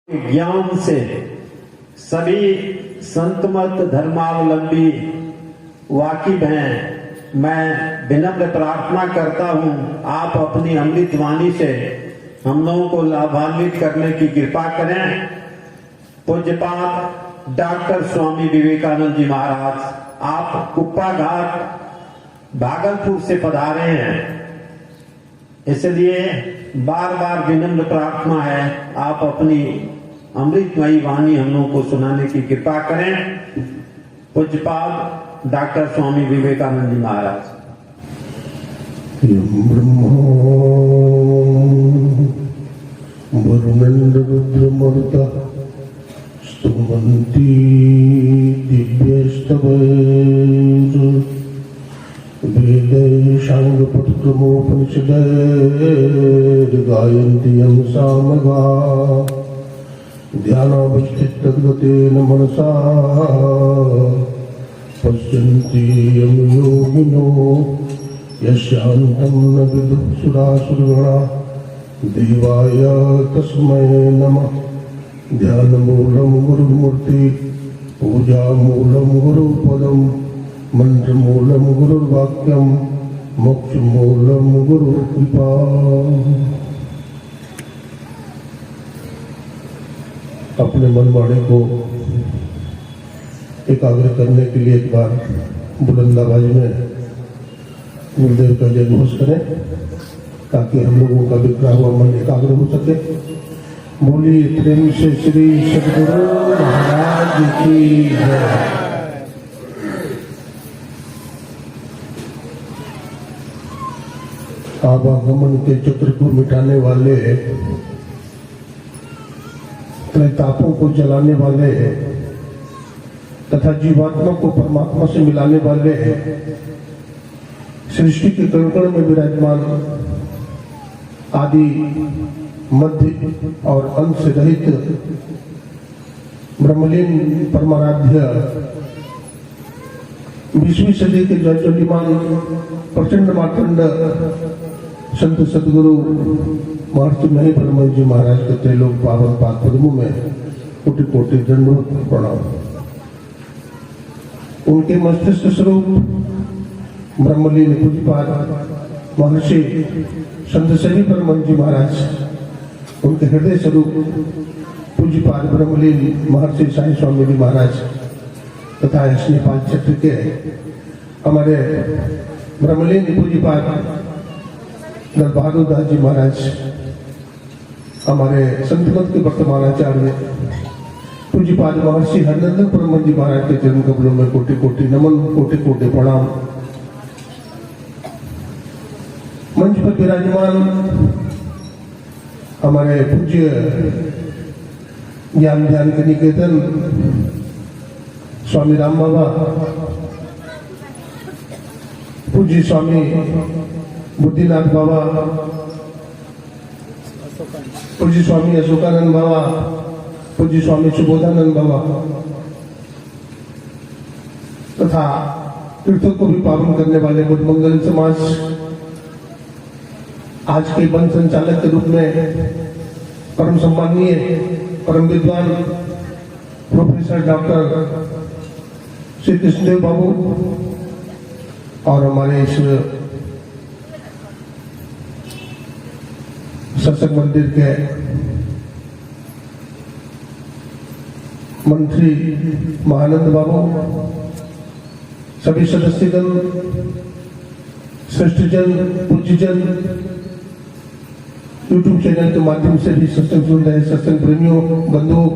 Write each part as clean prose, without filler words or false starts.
ज्ञान से सभी संतमत धर्मावलंबी वाकिफ हैं। मैं विनम्र प्रार्थना करता हूं, आप अपनी अमृत वाणी से हम लोगों को लाभान्वित करने की कृपा करें। पूज्यपाद डॉक्टर स्वामी विवेकानंद जी महाराज, आप कुप्पा घाट भागलपुर से पधारे हैं, इसलिए बार बार विनम्र प्रार्थना है, आप अपनी अमृतमयी वाणी हम लोगों को सुनाने की कृपा करें। पूज्यपाद डॉक्टर स्वामी विवेकानंद जी महाराज। वरुणेन्द्ररुद्रमरुतः स्तुवन्ति दिव्यस्तवैर् वेदैशाङ्गपदक्रमोपनिषदैर्गायन्ति यं सामगा ध्यानावस्थितगतेन मनसा पश्यन्ति यं योगिनो यस्यान्तं न विदुः सुरासुरगणा देवाय तस्मै नमः। ध्यानमूलं गुरुमूर्ति, पूजामूलं गुरुपदं, मंत्रमूलं गुरुर्वाक्यं, मोक्षमूलं गुरुकृपा। अपने मनवाणी को एकाग्र करने के लिए एक बार बुलंद आवाज में गुरुदेव का जय घोष करें, ताकि हम लोगों का बिखरा हुआ मन एकाग्र हो सके। बोलिए प्रेम से श्री सद्गुरु महाराज की जय। आवागमन के चक्र को मिटाने वाले, त्रैतापों को जलाने वाले तथा जीवात्मा को परमात्मा से मिलाने वाले, सृष्टि के कण कण में विराजमान, आदि मध्य और अंत से रहित ब्रह्मलीन परमाराध्य 20वीं सदी के जयचंडीमान प्रचंड मार्तंड संत सदगुरु महर्षि मही ब्रह्म जी महाराज के त्रैलोक पावन पाद पद्मों में कोटि कोटि दंडवत प्रणाम। उनके मस्तिष्क स्वरूप ब्रह्मलीन पूज्यपाद महर्षि संत सभी ब्रह्म जी महाराज, उनके हृदय स्वरूप पूज्यपाद ब्रह्मलीन महर्षि साईं स्वामी जी महाराज तथा नेपाल क्षेत्र के हमारे ब्रह्मलीन पूज्यपाद दल बहादुर दास जी महाराज, हमारे संतमत के वर्तमान आचार्य पूज्यपाद महर्षि हरनंदन ब्रह्म जी महाराज के चरण कमलों में कोटि कोटि नमन, कोटि कोटि प्रणाम। मंच पर विराजमान हमारे पूज्य ज्ञान ध्यान के निकेतन स्वामी राम बाबा, पूज्य स्वामी बुद्धिनाथ बाबा, पूज्य स्वामी अशोकानंद बाबा, पूज्य स्वामी सुबोधानंद बाबा तथा तीर्थों को भी पावन करने वाले बुद्ध मंगल समाज, आज के वन संचालक के रूप में परम सम्माननीय परम विद्वान प्रोफेसर डॉक्टर श्री कृष्णदेव बाबू और हमारे इस सत्संग मंदिर के मंत्री महानंद बाबू, सभी सदस्यगण, श्रेष्ठजन, पूज्यजन, यूट्यूब चैनल के माध्यम से भी सत्संग सुन रहे सत्संग प्रेमियों, बंधुओं,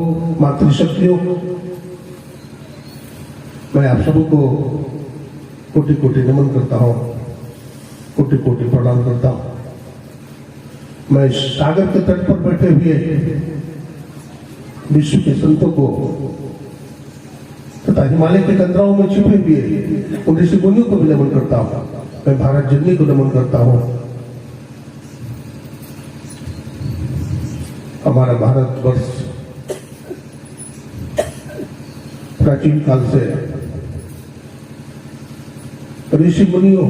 मातृशक्तियों, मैं आप सबको कोटि कोटि नमन करता हूं, कोटि कोटि प्रणाम करता हूं। मैं सागर के तट पर बैठे हुए विश्व के संतों को तथा हिमालय के कंदराओं में छिपे हुए उन ऋषि मुनियों को भी नमन करता हूं। मैं भारत जननी को नमन करता हूं। हमारा भारतवर्ष प्राचीन काल से ऋषि मुनियों,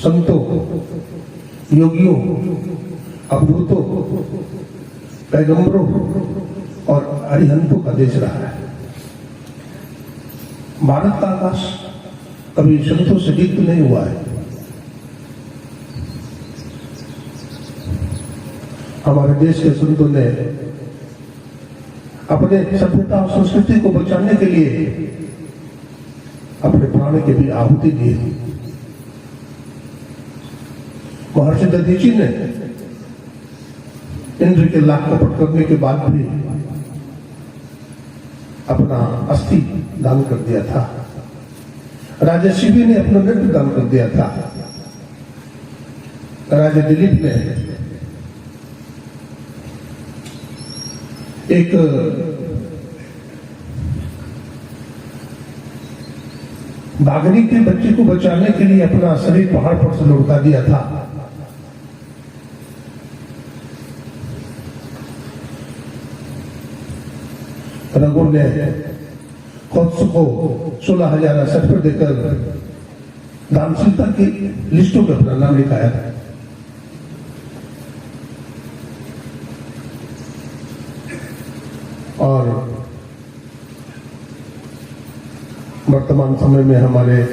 संतों, योगियों, अवधूतों पैगंबरों और अरिहंतों का देश रहा है। भारत का आकाश कभी संतों से रिक्त नहीं हुआ है। हमारे देश के संतों ने अपने सभ्यता और संस्कृति को बचाने के लिए अपने प्राण की भी आहुति दी। महर्षि दधीची ने इंद्र के लाख कपट करने के बाद भी अपना अस्थि दान कर दिया था। राजा शिवी ने अपना नृत्य दान कर दिया था। राजा दिलीप ने एक बाघनी के बच्चे को बचाने के लिए अपना शरीर पहाड़ पर से लुढ़का दिया था। रघु ने कौत्स को 16,000 असर पर देकर दानशीलता की लिस्टों में अपना नाम लिखाया था। और वर्तमान समय में हमारे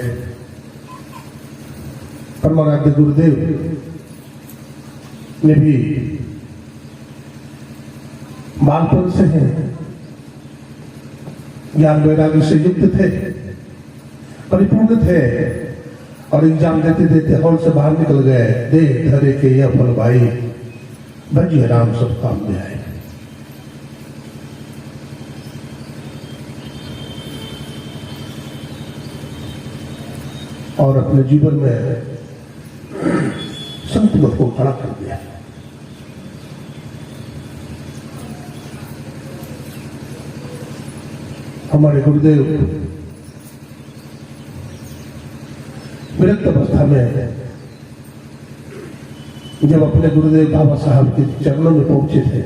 परमाराध्य गुरुदेव ने भी बालपन से हैं, ज्ञान वैराग्य से युक्त थे, परिपूर्ण थे और एग्जाम देते देते हॉल से बाहर निकल गए। दे धरे के यह फल भाई भजिए राम सब काम में आए। और अपने जीवन में संत मत को खड़ा कर दिया। हमारे गुरुदेव विरक्त अवस्था में जब अपने गुरुदेव बाबा साहब के चरणों में पहुंचे थे,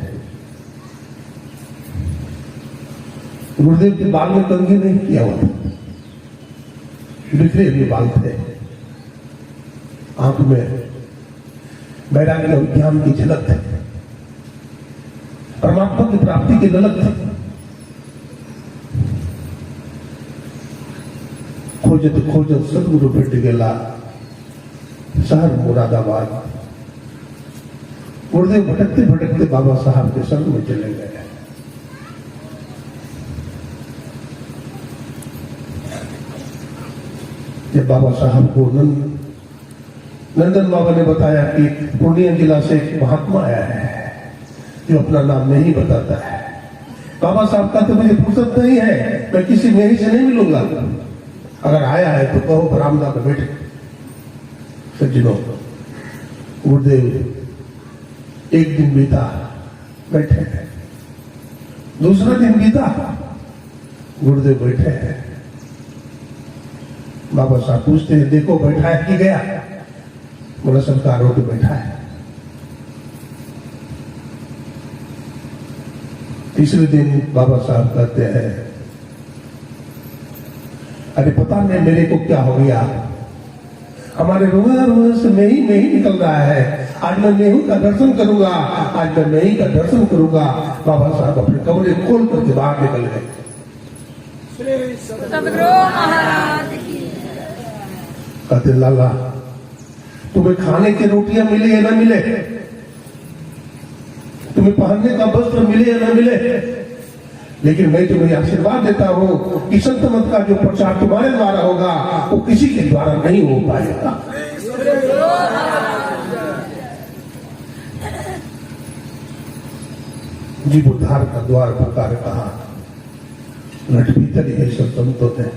गुरुदेव के बाल में कंघी नहीं किया हुआ था, बिखरे हुए बाल थे, आंख में वैराग्य और ज्ञान की झलक थी, परमात्मा की प्राप्ति की ललक थी। खोजत खोजत सदगुरु भेट गेला शहर मुरादाबाद। गुरुदेव भटकते भटकते बाबा साहब के संग में चले गए। जब बाबा साहब को नंदन बाबा ने बताया कि पूर्णिया जिला से एक महात्मा आया है जो अपना नाम नहीं बताता है, बाबा साहब का तो मुझे फुर्सत नहीं है, मैं किसी मेरी से नहीं मिलूंगा, अगर आया है तो कहो बरामदा में बैठे। सज्जनों, गुरुदेव एक दिन बीता, बैठे हैं, दूसरा दिन बीता, गुरुदेव बैठे हैं। बाबा साहब पूछते हैं, देखो बैठा है कि गया? बोला सरकार रोड पे बैठा है। तीसरे दिन बाबा साहब कहते हैं, अरे पता नहीं मेरे को क्या हो गया, हमारे रोज से मैं ही निकल रहा है, आज मैं मेहू का दर्शन करूंगा, आज मैं मेही का दर्शन करूंगा। बाबा साहब अपने कमरे खोल करके बाहर निकल गए। कहते लाला तुम्हें खाने की रोटियां मिले या ना मिले, तुम्हें पहनने का वस्त्र मिले या ना मिले, लेकिन मैं तुम्हें आशीर्वाद देता हूं कि संत मत का जो प्रचार तुम्हारे द्वारा होगा वो किसी के द्वारा नहीं हो पाएगा। जीव उद्धार का द्वार पुकार कहा, लट भीतर ही सब संतों ने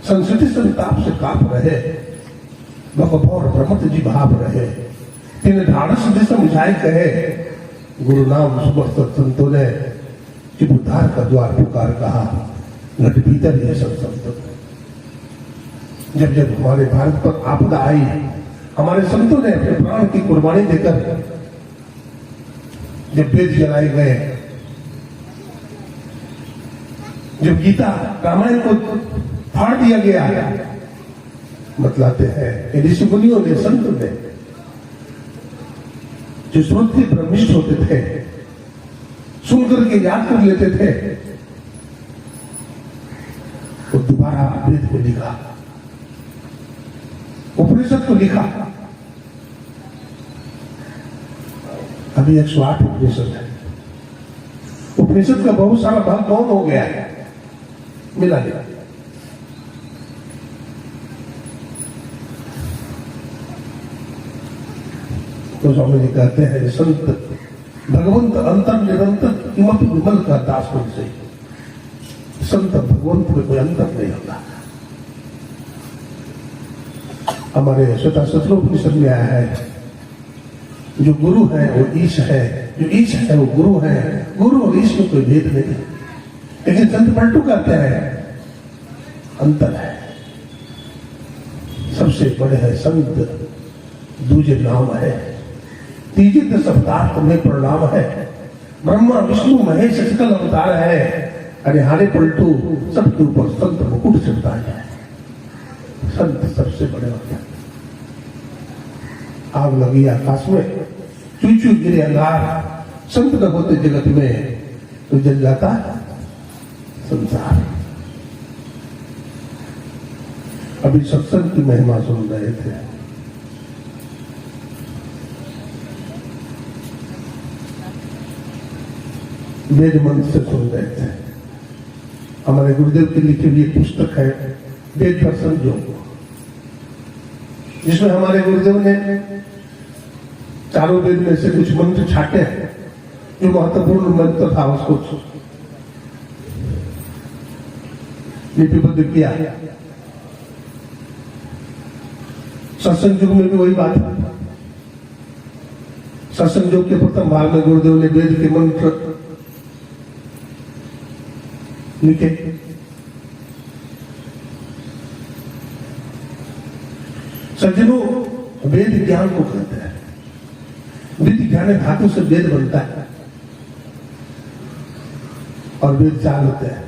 संस्कृति संताप से काप रहे, भगभौर भ्रमत जी भाप रहे, तीन ढाढ़स दिशम जाय कहे, गुरु नाम समस्त संतों ने जीव उद्धार का द्वार पुकार कहा, लट भीतर ही सब संतों। जब जब हमारे भारत पर आपदा आई, हमारे संतों ने अपने प्राण की कुर्बानी देकर जब वेद जलाए गए, जब गीता रामायण को फाड़ दिया गया, बतलाते हैं ऋषि मुनियों ने, संतों ने, जो स्रोत के ब्रह्मिष्ठ होते थे, सुनकर के याद कर लेते थे, वो दोबारा वेद को लिखा, उपनिषद को लिखा। अभी 108 उपनिषद है। उपनिषद का बहुत सारा भाग कौन हो गया है, मिला गया। तो स्वामी जी कहते हैं, संत भगवंत अंतर निरंतर किमपि विमल का दास बन से। संत भगवंत में कोई अंतर नहीं होता। हमारे श्वेताश्वतरोपनिषद में आया है, जो गुरु है वो ईश है, जो ईश है वो गुरु है, गुरु और ईश में कोई भेद नहीं। लेकिन संत पलटू कहते हैं अंतर है। सबसे बड़े है संत, दूजे नाम है, तीजे दस अवतार तुम्हें प्रणाम है। ब्रह्मा विष्णु महेश सकल अवतार है। अरे हारे पलटू सबके ऊपर संत मुकुट चढ़ता है। संत सबसे बड़े होते हैं। आग लगी आकाश में, चू चू गिरे अंगार, संत न होते जगत में तो जल जाता संसार। अभी सत्संग की महिमा सुन रहे थे। वेद मंत्र से सुन रहे थे। हमारे गुरुदेव की लिखी हुई एक पुस्तक है, वेद दर्शन योग, जिसमें हमारे गुरुदेव ने चारों वेद में से कुछ मंत्र छाटे हैं। जो महत्वपूर्ण मंत्र था उसको लिपिबद्ध किया। सत्संग युग में भी वही बात है। सत्संग युग के प्रथम भाग में गुरुदेव ने वेद के मंत्र लिखे। सज्जनों, वेद ज्ञान को कहते हैं। वेद ज्ञान धातु से वेद बनता है और वेद 4 होते हैं,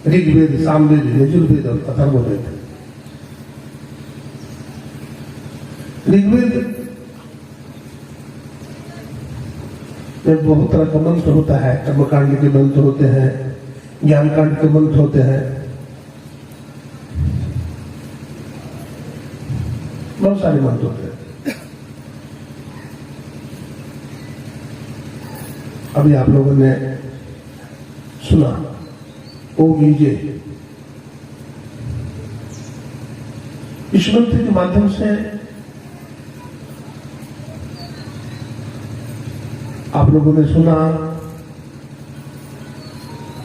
ऋग्वेद, सामवेद, यजुर्वेद और अथर्ववेद। ऋग्वेद में बहुत तरह का मंत्र होता है। कर्मकांड के मंत्र होते हैं, ज्ञान कांड के मंत्र होते हैं, बहुत सारे मंत्र होते हैं। अभी आप लोगों ने सुना ओम ईजे। इस मंत्र के माध्यम से आप लोगों ने सुना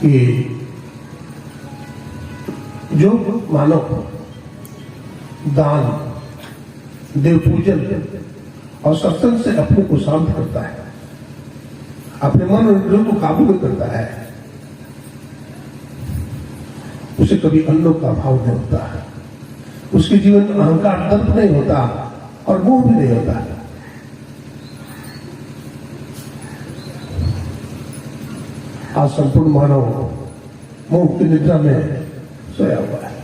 कि जो मानव दान, देव पूजन और सत्संग से अपने को शांत करता है, अपने मन और इंद्रियों को काबू में करता है, उसे कभी अन्नों का अभाव नहीं होता है। उसके जीवन में अहंकार, दर्प नहीं होता और मोह भी नहीं होता है। आज संपूर्ण मानव मोह की निद्रा में सोया हुआ है।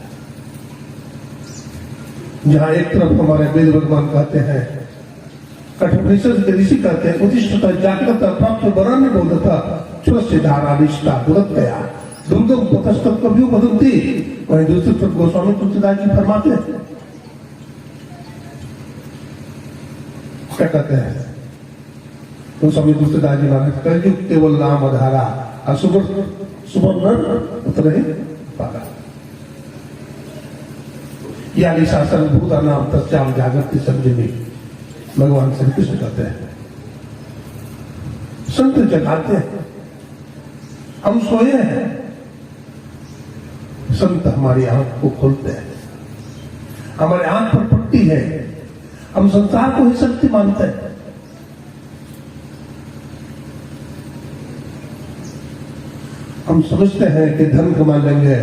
जहां एक तरफ हमारे वेद भगवान कहते हैं, कठोपनिषद के ऋषि कहते हैं, उदिष्टता जागृत प्राप्त वरण बोधता स्वस्य धारा निष्ठा दुरत गया दुर्गम पतस्तव कभियो बदलती। वहीं दूसरी तरफ गोस्वामी तुलसीदास जी फरमाते हैं, क्या कहते हैं गोस्वामी तुलसीदास जी महाराज, कलयुग केवल नाम आधारा सुवर्ण उतरे पारा। या शासन भूता नाम तस्याम जागृति संजीवनी। भगवान श्री कृष्ण कहते हैं, संत जगाते हैं, हम सोए हैं, संत हमारी आंख को खोलते हैं। हमारे आंख पर पट्टी है, हम संसार को ही शक्ति मानते हैं। हम समझते हैं कि धन कमा लेंगे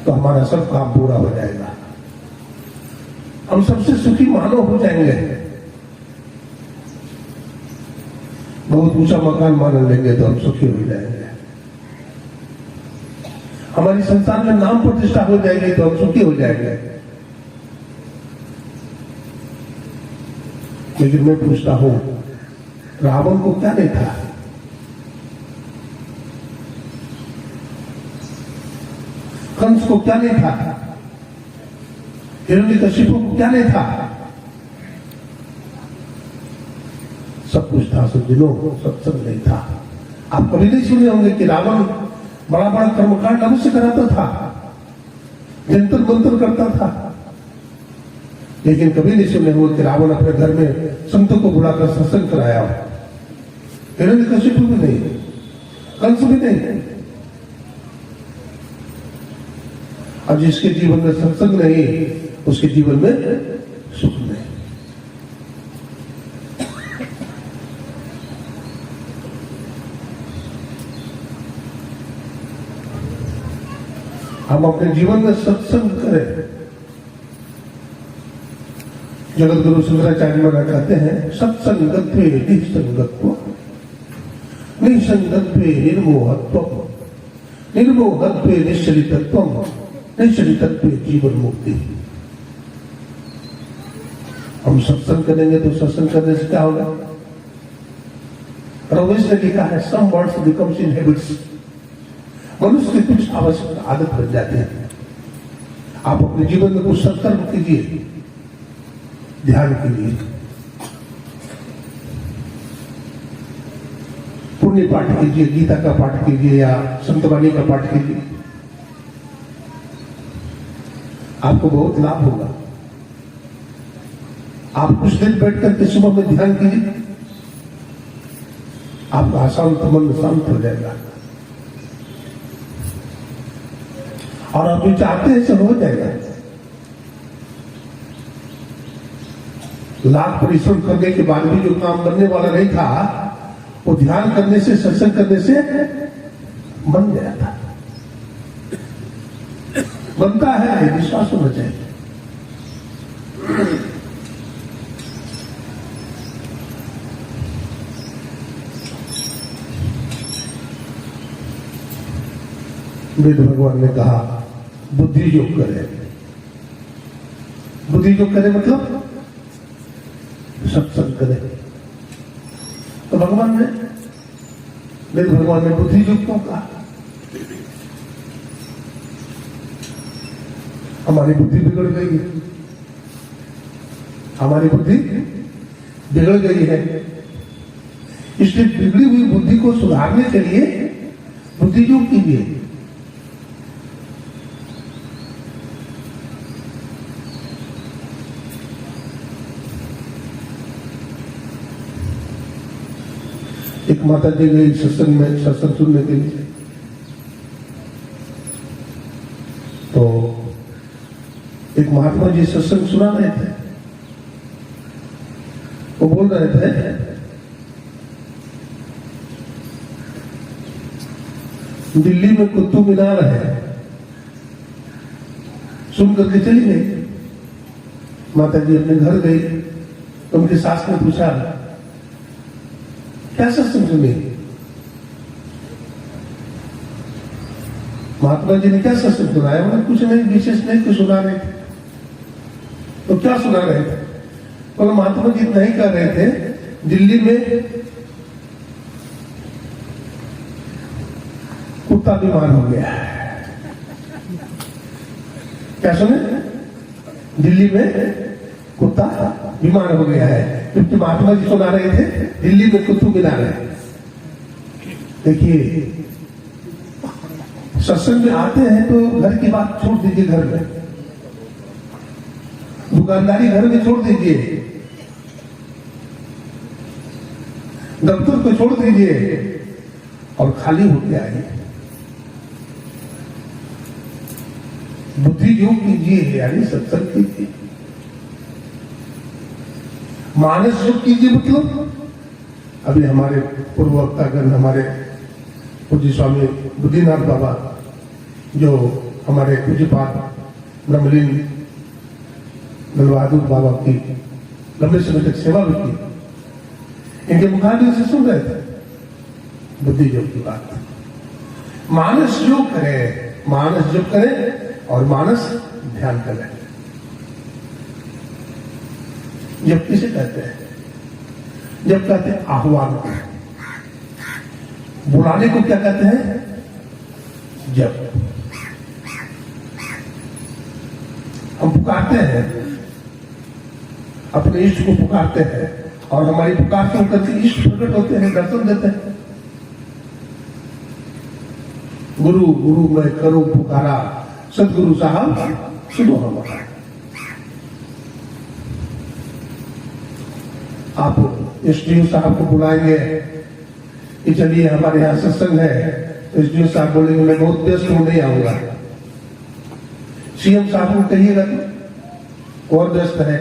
तो हमारा सब काम पूरा हो जाएगा, हम सबसे सुखी मानव हो जाएंगे, बहुत ऊंचा मकान मान लेंगे तो हम सुखी हो जाएंगे, हमारी संसार में नाम प्रतिष्ठा हो जाएगी तो हम सुखी हो जाएंगे। लेकिन मैं पूछता हूं, रावण को क्या नहीं था, कंस को क्या नहीं था, हिरण्यकशिपु को क्या नहीं था, सब कुछ था सज्जनों, सत्संग नहीं था। आप कभी नहीं सुने होंगे कि रावण बड़ा बड़ा कर्मकांड अवश्य कराता था, जंतर मंत्र करता था, लेकिन कभी नहीं सुने होंगे कि रावण अपने घर में संतों को बुलाकर सत्संग कराया हो। हिरण्यकशिपु भी नहीं, कंस भी नहीं। और जिसके जीवन में सत्संग नहीं, उसके जीवन में सुख नहीं। हम अपने जीवन में सत्संग करें। जगत गुरु शंकराचार्य महाराज कहते हैं, सत्संगत्वे निसंगत्व, निसंगत्वे निर्मोहत्व, निर्मोहत्वे निश्चलितत्व, निश्चलितत्वे जीवन मुक्ति। हम सत्संग करेंगे तो सत्संग करने से क्या होगा? रमेश ने लिखा है, some words becomes in habits. मनुष्य की कुछ आवश्यक आदत बन जाती है। आप अपने जीवन में कुछ सत्कर्म कीजिए, ध्यान कीजिए, पुण्य पाठ कीजिए, गीता का पाठ कीजिए या संतवाणी का पाठ कीजिए, आपको बहुत लाभ होगा। आप कुछ दिन बैठ करके सुबह में ध्यान कीजिए, आपका अशांत मन शांत हो जाएगा और आप जो चाहते हैं सब हो जाएगा। लाख परिश्रम करने के बाद भी जो काम बनने वाला नहीं था, वो ध्यान करने से, सत्संग करने से बन गया था। बनता है, विश्वास होना चाहिए। वेद भगवान ने कहा, बुद्धि योग करे। बुद्धि योग करे मतलब सत्संग करे। तो भगवान ने, वेद भगवान ने बुद्धि योग क्यों कहा? हमारी बुद्धि बिगड़ गई, हमारी बुद्धि बिगड़ गई है। इसलिए बिगड़ी हुई बुद्धि को सुधारने के लिए बुद्धि योग कीजिए। एक माता जी गई सत्संग में, सत्संग सुनने के लिए। तो एक महात्मा जी सत्संग सुना रहे थे। वो बोल रहे थे, दिल्ली में कुतुब मीनार है। सुन करके चली गई। माता जी अपने घर गई तो उनकी सास ने पूछा, क्या सत्संग सुने? महात्मा जी ने क्या सत्संग सुनाया? उन्होंने कुछ नहीं, विशेष नहीं, कुछ सुना रहे थे। तो क्या सुना रहे थे? बोले महात्मा जी नहीं कर रहे थे, दिल्ली में कुत्ता बीमार हो गया है। क्या सुने? दिल्ली में कुत्ता बीमार हो गया है। क्योंकि महात्मा जी सुना रहे थे, दिल्ली में कुतुब मीनार है। देखिए, सत्संग में आते हैं तो घर की बात छोड़ दीजिए, घर में दुकानदारी घर में छोड़ दीजिए, दफ्तर को छोड़ दीजिए और खाली होके आइए। बुद्धि योग कीजिए, यानी सत्संग कीजिए। मानस योग कीजिए मतलब अभी हमारे पूर्व वक्तागण, हमारे पूज्य स्वामी बुद्धिनाथ बाबा, जो हमारे पूज्यपाद ब्रह्मलीन दल बहादुर बाबा की लंबे समय तक सेवा भी की, इनके मुखाग्नि से सुन रहे थे बुद्धि योग की बात। मानस योग करें, मानस योग करें और मानस ध्यान करें। जब किसे कहते हैं? जब कहते हैं आह्वान, बुलाने को क्या कहते हैं? जब हम पुकारते हैं, अपने इष्ट को पुकारते हैं और हमारी पुकार से होकर के इष्ट प्रकट होते हैं, दर्शन देते हैं। गुरु गुरु मैं करूं पुकारा, सदगुरु साहब सुनो हमारा। आप एसडीओ साहब को बुलाएंगे कि चलिए हमारे यहाँ सत्संग है, एसडीओ साहब बोलेंगे मैं बहुत व्यस्त हूं, नहीं आऊंगा। सीएम साहब को कहिएगा तो और व्यस्त है,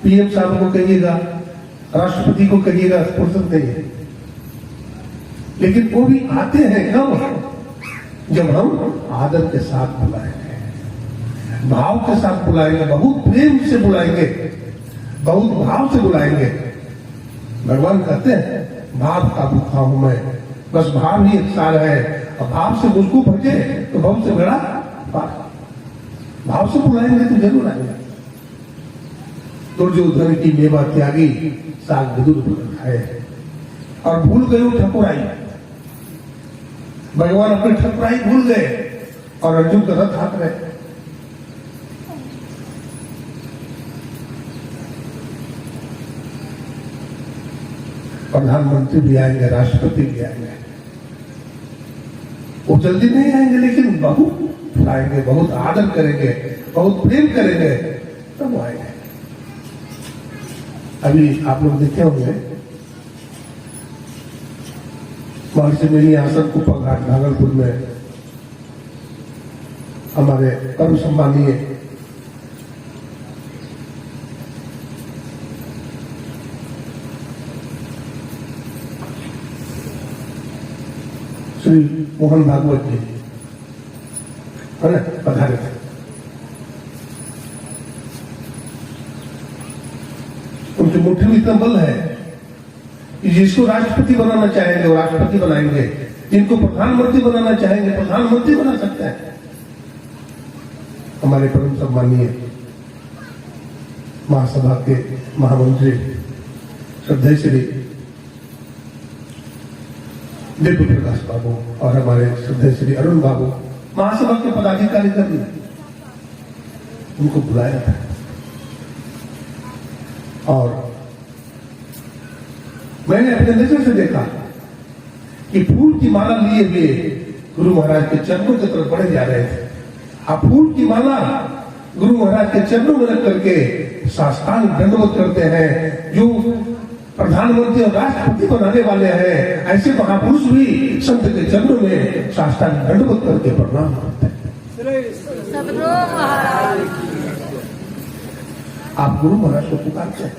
पीएम साहब को कहिएगा, राष्ट्रपति को कहिएगा, फुर्सत नहीं है। लेकिन वो भी आते हैं कब? जब हम आदर के साथ बुलाएंगे, भाव के साथ बुलाएंगे, बहुत प्रेम से बुलाएंगे, बहुत भाव से बुलाएंगे। भगवान कहते हैं भाव का भूखा हूं मैं, बस भाव ही एक सार है, और भाव से मुझको भजे तो भाव से बड़ा पार। भाव से बुलाएंगे तो जरूर आएंगे। दुर्योधन की मेवा त्यागी, साग विदुर खाए, और भूल गए वो ठकुराई। भगवान अपने ठकुराई भूल गए और अर्जुन का रथ हाथ रहे। प्रधानमंत्री भी आएंगे, राष्ट्रपति भी आएंगे, वो जल्दी नहीं आएंगे, लेकिन बहुत आएंगे, बहुत आदर करेंगे, बहुत प्रेम करेंगे, तब आएंगे। अभी आप लोग देखे होंगे महर्षि मेरी आसन कुप्पा घाट भागलपुर में हमारे परम सम्मानीय श्री मोहन भागवत जी है ना पधारे थे। उनकी मुट्ठी में इतना बल है कि जिसको राष्ट्रपति बनाना चाहेंगे वो राष्ट्रपति बनाएंगे, जिनको प्रधानमंत्री बनाना चाहेंगे प्रधानमंत्री बना सकते हैं। हमारे परम सम्मानीय महासभा के महामंत्री श्रद्धेय श्री दिव्य प्रकाश बाबू और हमारे श्रद्धेय श्री अरुण बाबू महासभा के पदाधिकारी करने उनको बुलाया था। और मैंने अपने नजर से देखा कि फूल की माला लिए हुए गुरु महाराज के चरणों की तरफ बढ़े जा रहे थे। आप फूल की माला गुरु महाराज के चरणों में रख करके साष्टांग दंडवत करते हैं। जो प्रधानमंत्री और राष्ट्रपति बनाने वाले हैं, ऐसे महापुरुष भी संत के चरणों में साष्टांग दंडवत करके प्रणाम करते हैं। आप गुरु महाराज को पुकारते हैं।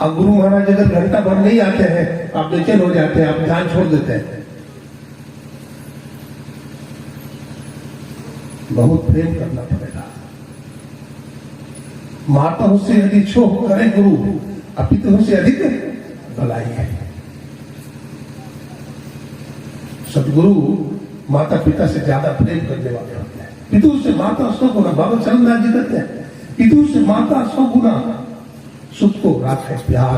अब गुरु महाराज अगर घंटा भर नहीं आते हैं, आप बेचैन हो जाते हैं, आप ध्यान छोड़ देते हैं। बहुत प्रेम करना पड़ेगा। माताओं से यदि छोह करे गुरु, अपितों से अधिक भलाई है। सदगुरु माता पिता से ज्यादा प्रेम करने वाले होते हैं। पितु से माता 100 गुना, बाबा चरणदास जी कहते हैं, पितु से माता 100 गुना सुख को राखे प्यार,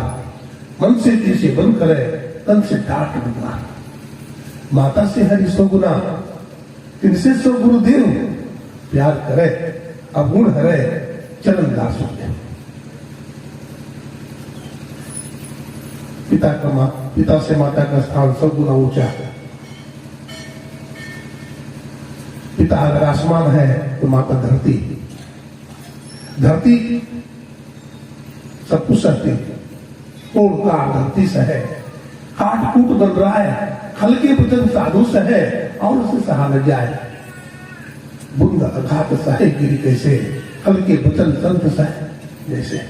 मन से जिसे बन करे तन से डांट बिगाड़। माता से हरि 100 गुना, तिनसे 100 गुरुदेव प्यार करे, अवगुण हरे चरण दास हो गए। पिता से माता का स्थान 100 गुना ऊंचा है। पिता अगर आसमान है तो माता धरती। धरती सब कुछ सहती, तोड़का धरती सहे, काट कूट बन रहा है, हल्के वचन साधु सहे और उसे सहा न जाए। बुंद अघात सहे गिरी कैसे, हल्के वचन संत सहे जैसे।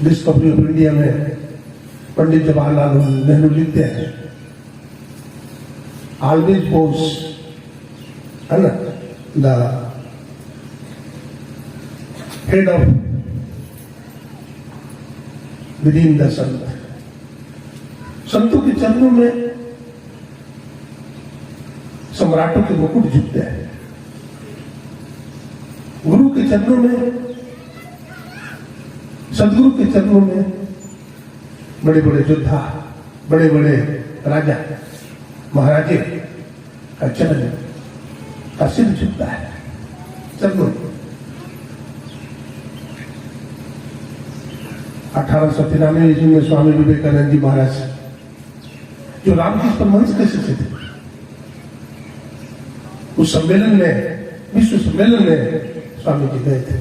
डिस्कवरी ऑफ इंडिया में पंडित जवाहरलाल नेहरू लिखते हैं, ऑलवेज पोस्ट है ना the head of within the संत। संतों के चरणों में सम्राटों के मुकुट झुकते हैं। गुरु के चरणों में सदगुरु के चरणों में बड़े बड़े योद्धा, बड़े बड़े राजा महाराजे का चरण का सिर झुकता है चरणों में। 1893 ईस्वी में स्वामी विवेकानंद जी महाराज, जो रामकृष्ण परमहंस के शिष्य थे, उस सम्मेलन में, विश्व सम्मेलन में स्वामी जी गए थे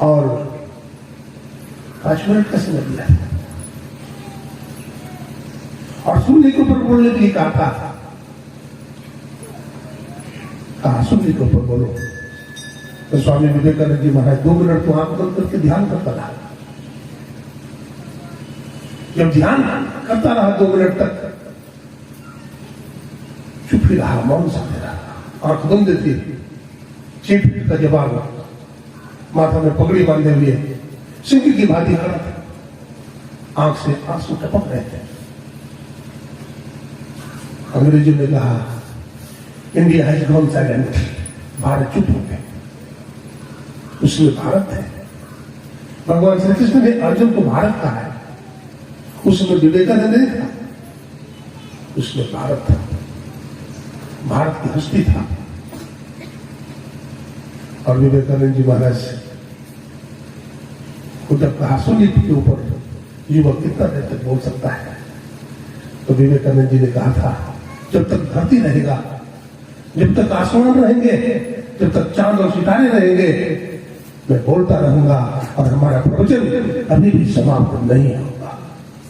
और 5 मिनट का समय दिया और सुनने के ऊपर बोलने के लिए कहा सुनने के ऊपर बोलो। तो स्वामी विवेकानंद जी महाराज 2 मिनट तो आंख बंद करके ध्यान करता रहा। जब ध्यान करता रहा 2 मिनट तक, चुप ही रहा, मौन साधे रहा, आंख बंद थी। 6 फीट का जवाब, माथा में पगड़ी बांधे हुए, सिंह की भांति खड़ा था, आंख से आंसू टपक रहे थे। अंग्रेजों ने कहा, India has gone silent, Bharat चुप हो गए। उसमें भारत है। भगवान श्री कृष्ण ने अर्जुन को भारत कहा है, उसमें विवेकानंद नहीं था, उसमें भारत था, भारत की हस्ती था। और विवेकानंद जी महाराज को जब कहा सुनीति के ऊपर युवक कितना देर तक बोल सकता है, तो विवेकानंद जी ने कहा था, जब तक धरती रहेगा, जब तक आसमान रहेंगे, जब तक चांद और सितारे रहेंगे, मैं बोलता रहूंगा और हमारा प्रवचन कभी भी समाप्त नहीं होगा।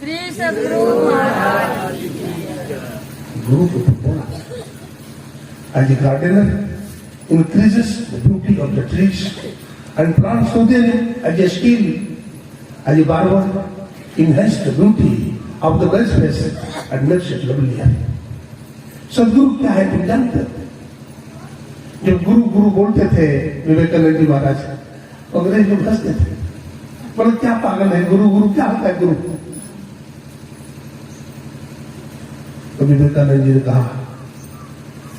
श्री सद्गुरु महाराज गुरु को बोला, as a gardener increases the beauty of the trees and plants to them as a skill, as a barber enhances the beauty of the best face and makes it lovelier. सदगुरु क्या है तुम जानते हो? जब गुरु गुरु बोलते थे विवेकानंद जी महाराज, अंग्रेज लोग हंसते थे, बोले क्या पागल है, गुरु गुरु क्या होता है गुरु? तो विवेकानंद जी ने कहा,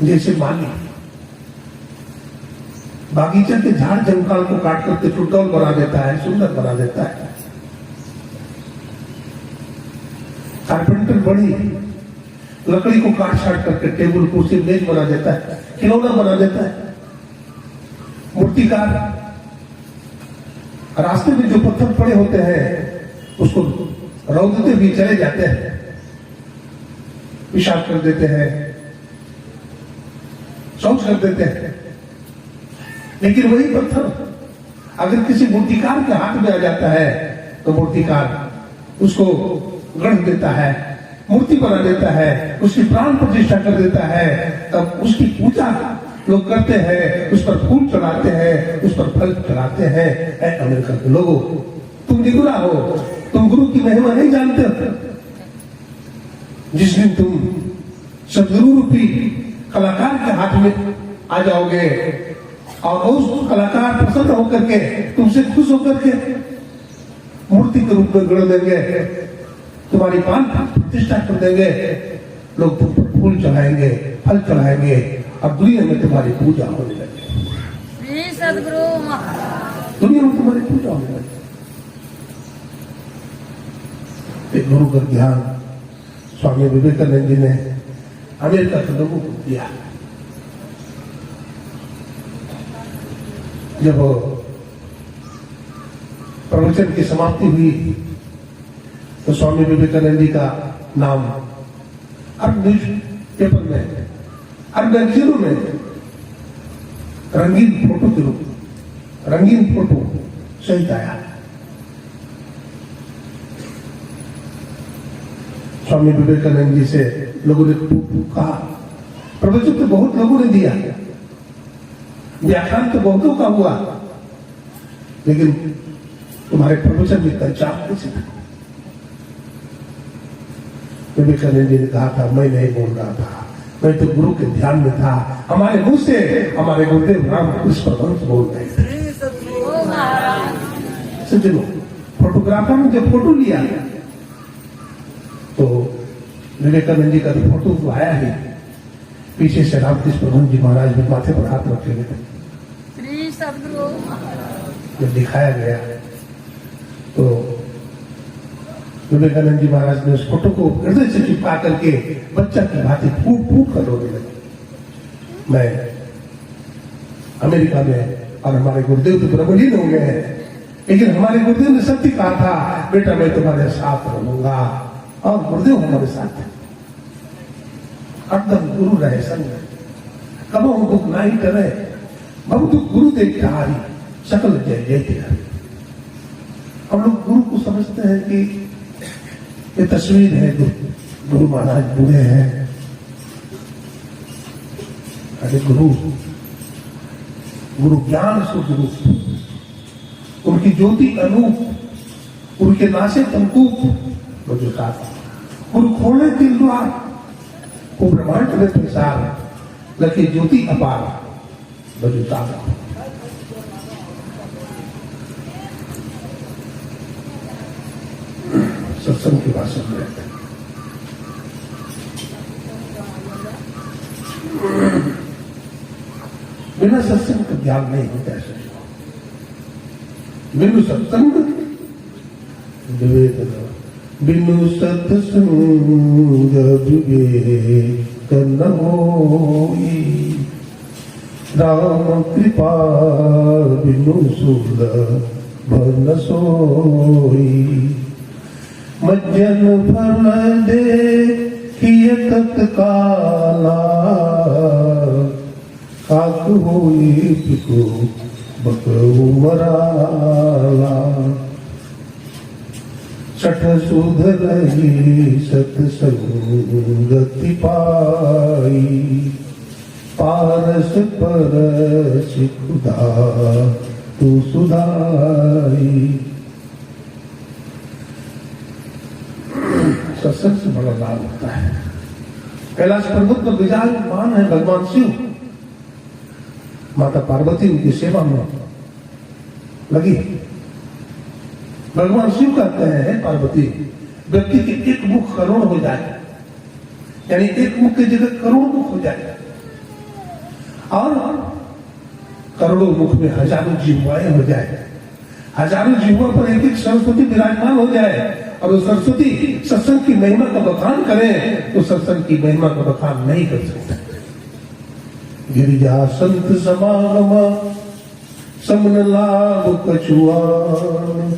जैसे माली बागीचे के झाड़ जंगल को काट करके फुटबॉल बना देता है, सुंदर बना देता है, कारपेंटर बड़ी लकड़ी को काट छाट करके टेबल कुर्सी मेज बना देता है, खिलौना बना देता है, मूर्तिकार रास्ते में जो पत्थर पड़े होते हैं उसको रौंदते भी चले जाते हैं, पेशाब कर देते हैं, शौच कर देते हैं। लेकिन वही पत्थर अगर किसी मूर्तिकार के हाथ में आ जाता है तो मूर्तिकार उसको गढ़ देता है, मूर्ति बना देता है, उसकी प्राण प्रतिष्ठा कर देता है, तब उसकी पूजा लोग करते हैं, उस पर फूल चढ़ाते हैं, उस पर फल चढ़ाते हैं। ऐ अमेरिका के लोगों, तुम निगुरा हो, तुम गुरु की महिमा नहीं जानते। जिस दिन तुम सदगुरु रूपी कलाकार के हाथ में आ जाओगे और उस कलाकार प्रसन्न होकर के तुमसे खुश होकर के मूर्ति के रूप में गढ़ देंगे, तुम्हारी प्राण प्रतिष्ठा कर देंगे, लोग तुम पर फूल चढ़ाएंगे, फल चढ़ाएंगे और दुनिया में तुम्हारी पूजा होने लगे। श्री सद्गुरु महाराज दुनिया में तुम्हारी पूजा होने लगे। एक गुरु का ज्ञान स्वामी विवेकानंद जी ने अमेरिका के लोगों को दिया। जब प्रवचन की समाप्ति हुई तो स्वामी विवेकानंद जी का नाम हर न्यूज पेपर में, हर मैगजीनों में रंगीन फोटो के रूप, रंगीन फोटो सहित आया। स्वामी विवेकानंद जी से लोगों ने कहा, प्रवचन तो बहुत लोगों ने दिया, व्याख्यान तो बहुतों का हुआ, लेकिन तुम्हारे प्रवचन में कंचाप कैसे था? विवेकानंद जी ने कहा था, मैं नहीं बोल रहा था, मैं तो गुरु के ध्यान में था। हमारे मुंह से हमारे गुरुदेव रामकृष्ण परमहंस बोल रहे थे। सज्जनों, फोटोग्राफर ने जब फोटो लिया तो विवेकानंद जी का तो फोटो तो आया ही, पीछे से रामकृष्ण परमहंस जी महाराज भी माथे पर हाथ रखे हुए थे। श्री सद्गुरु जब दिखाया गया विवेकानंद जी महाराज ने उस फोटो को हृदय से चिपका करके बच्चा की भांति फूट फूट कर रोने लगे। मैं अमेरिका में, और हमारे गुरुदेव तो ब्रह्मलीन हो गए हैं, लेकिन हमारे गुरुदेव ने सत्य कहा था, बेटा मैं तुम्हारे साथ रहूंगा, और गुरुदेव हमारे साथ थे। एकदम गुरु रहे संग, कबो दुख नहीं करे, बहुत दुख गुरु देख हारी, सकल जय जय तेरा। हम लोग गुरु को समझते हैं कि ये तस्वीर है, गुरु महाराज बूढ़े हैं। अरे गुरु ज्ञान स्वरूप, उनकी ज्योति अनूप, उनके नासे तंकूप जो गुरु खोले दिल द्वार, वो ब्रह्मांड में प्रसार लगे ज्योति अपार बजू सागर। सत्संग की भाषा में रहते हैं। बिना सत्संग का ज्ञान नहीं होता है। बिनु सत्संग विवेक, बिनु सत्संग विवेक न होई, राम कृपा बिनु सुलभ न सोई। मज्जन फल दे किए तत्काला, काक होई पिको बकऊ मराला। सठ सुध रही सत्संगति पाई, पारस परस खुदा तू सुधाई। सत्संग से बड़ा लाभ होता है। कैलाश पर्वत पर विराजमान है भगवान शिव, माता पार्वती उनकी सेवा में लगी। भगवान शिव कहते हैं पार्वती, व्यक्ति के एक मुख करोड़ हो जाए, यानी एक मुख की जगह करोड़ मुख हो जाए, और करोड़ों मुख में हजारों जिह्वाएं हो जाए, हजारों जिह्वा पर एक एक सरस्वती विराजमान हो जाए, और वो सरस्वती सत्संग की महिमा का बखान करें तो सत्संग की महिमा का बखान नहीं कर सकते। गिरिजा संत समागम समन लाभ कछुआन,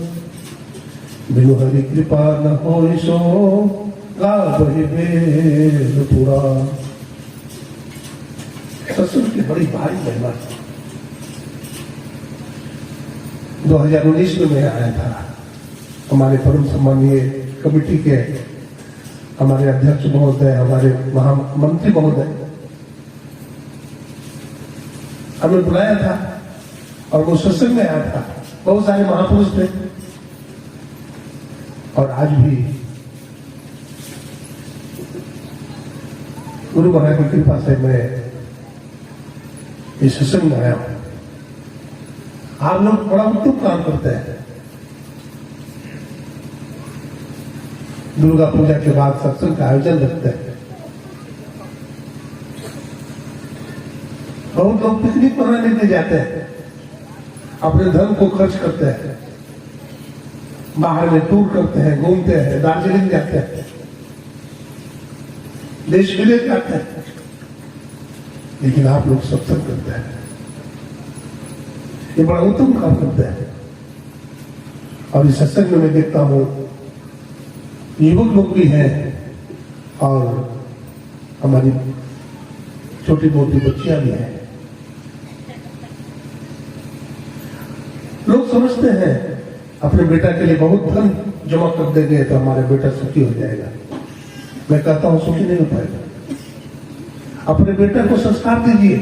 बिनु हरि कृपा न होय सो गावहि वेद पुराण। सत्संग की बड़ी भारी महिमा। 2019 में मैं आया था, हमारे परम सम्मानीय कमेटी के हमारे अध्यक्ष महोदय, हमारे महामंत्री महोदय हमें बुलाया था, और वो सत्संग में आया था। बहुत सारे महापुरुष थे, और आज भी गुरु महाराज की कृपा से मैं इस सत्संग में आया हूं। आप लोग बड़ा उत्तम काम करते हैं। दुर्गा पूजा के बाद सत्संग का आयोजन रखते हैं। बहुत लोग पिकनिक मनाने के जाते हैं, अपने धन को खर्च करते हैं, बाहर में टूर करते हैं, घूमते हैं, दार्जिलिंग जाते हैं, देश विदेश जाते हैं, लेकिन आप लोग सत्संग करते हैं। ये बड़ा उत्तम काम करते हैं। और इस सत्संग में मैं देखता हूं युवक लोग भी हैं, और हमारी छोटी मोटी बच्चियां भी हैं। लोग समझते हैं अपने बेटा के लिए बहुत धन जमा कर देंगे तो हमारा बेटा सुखी हो जाएगा। मैं कहता हूं सुखी नहीं हो पाएगा। अपने बेटे को संस्कार दीजिए,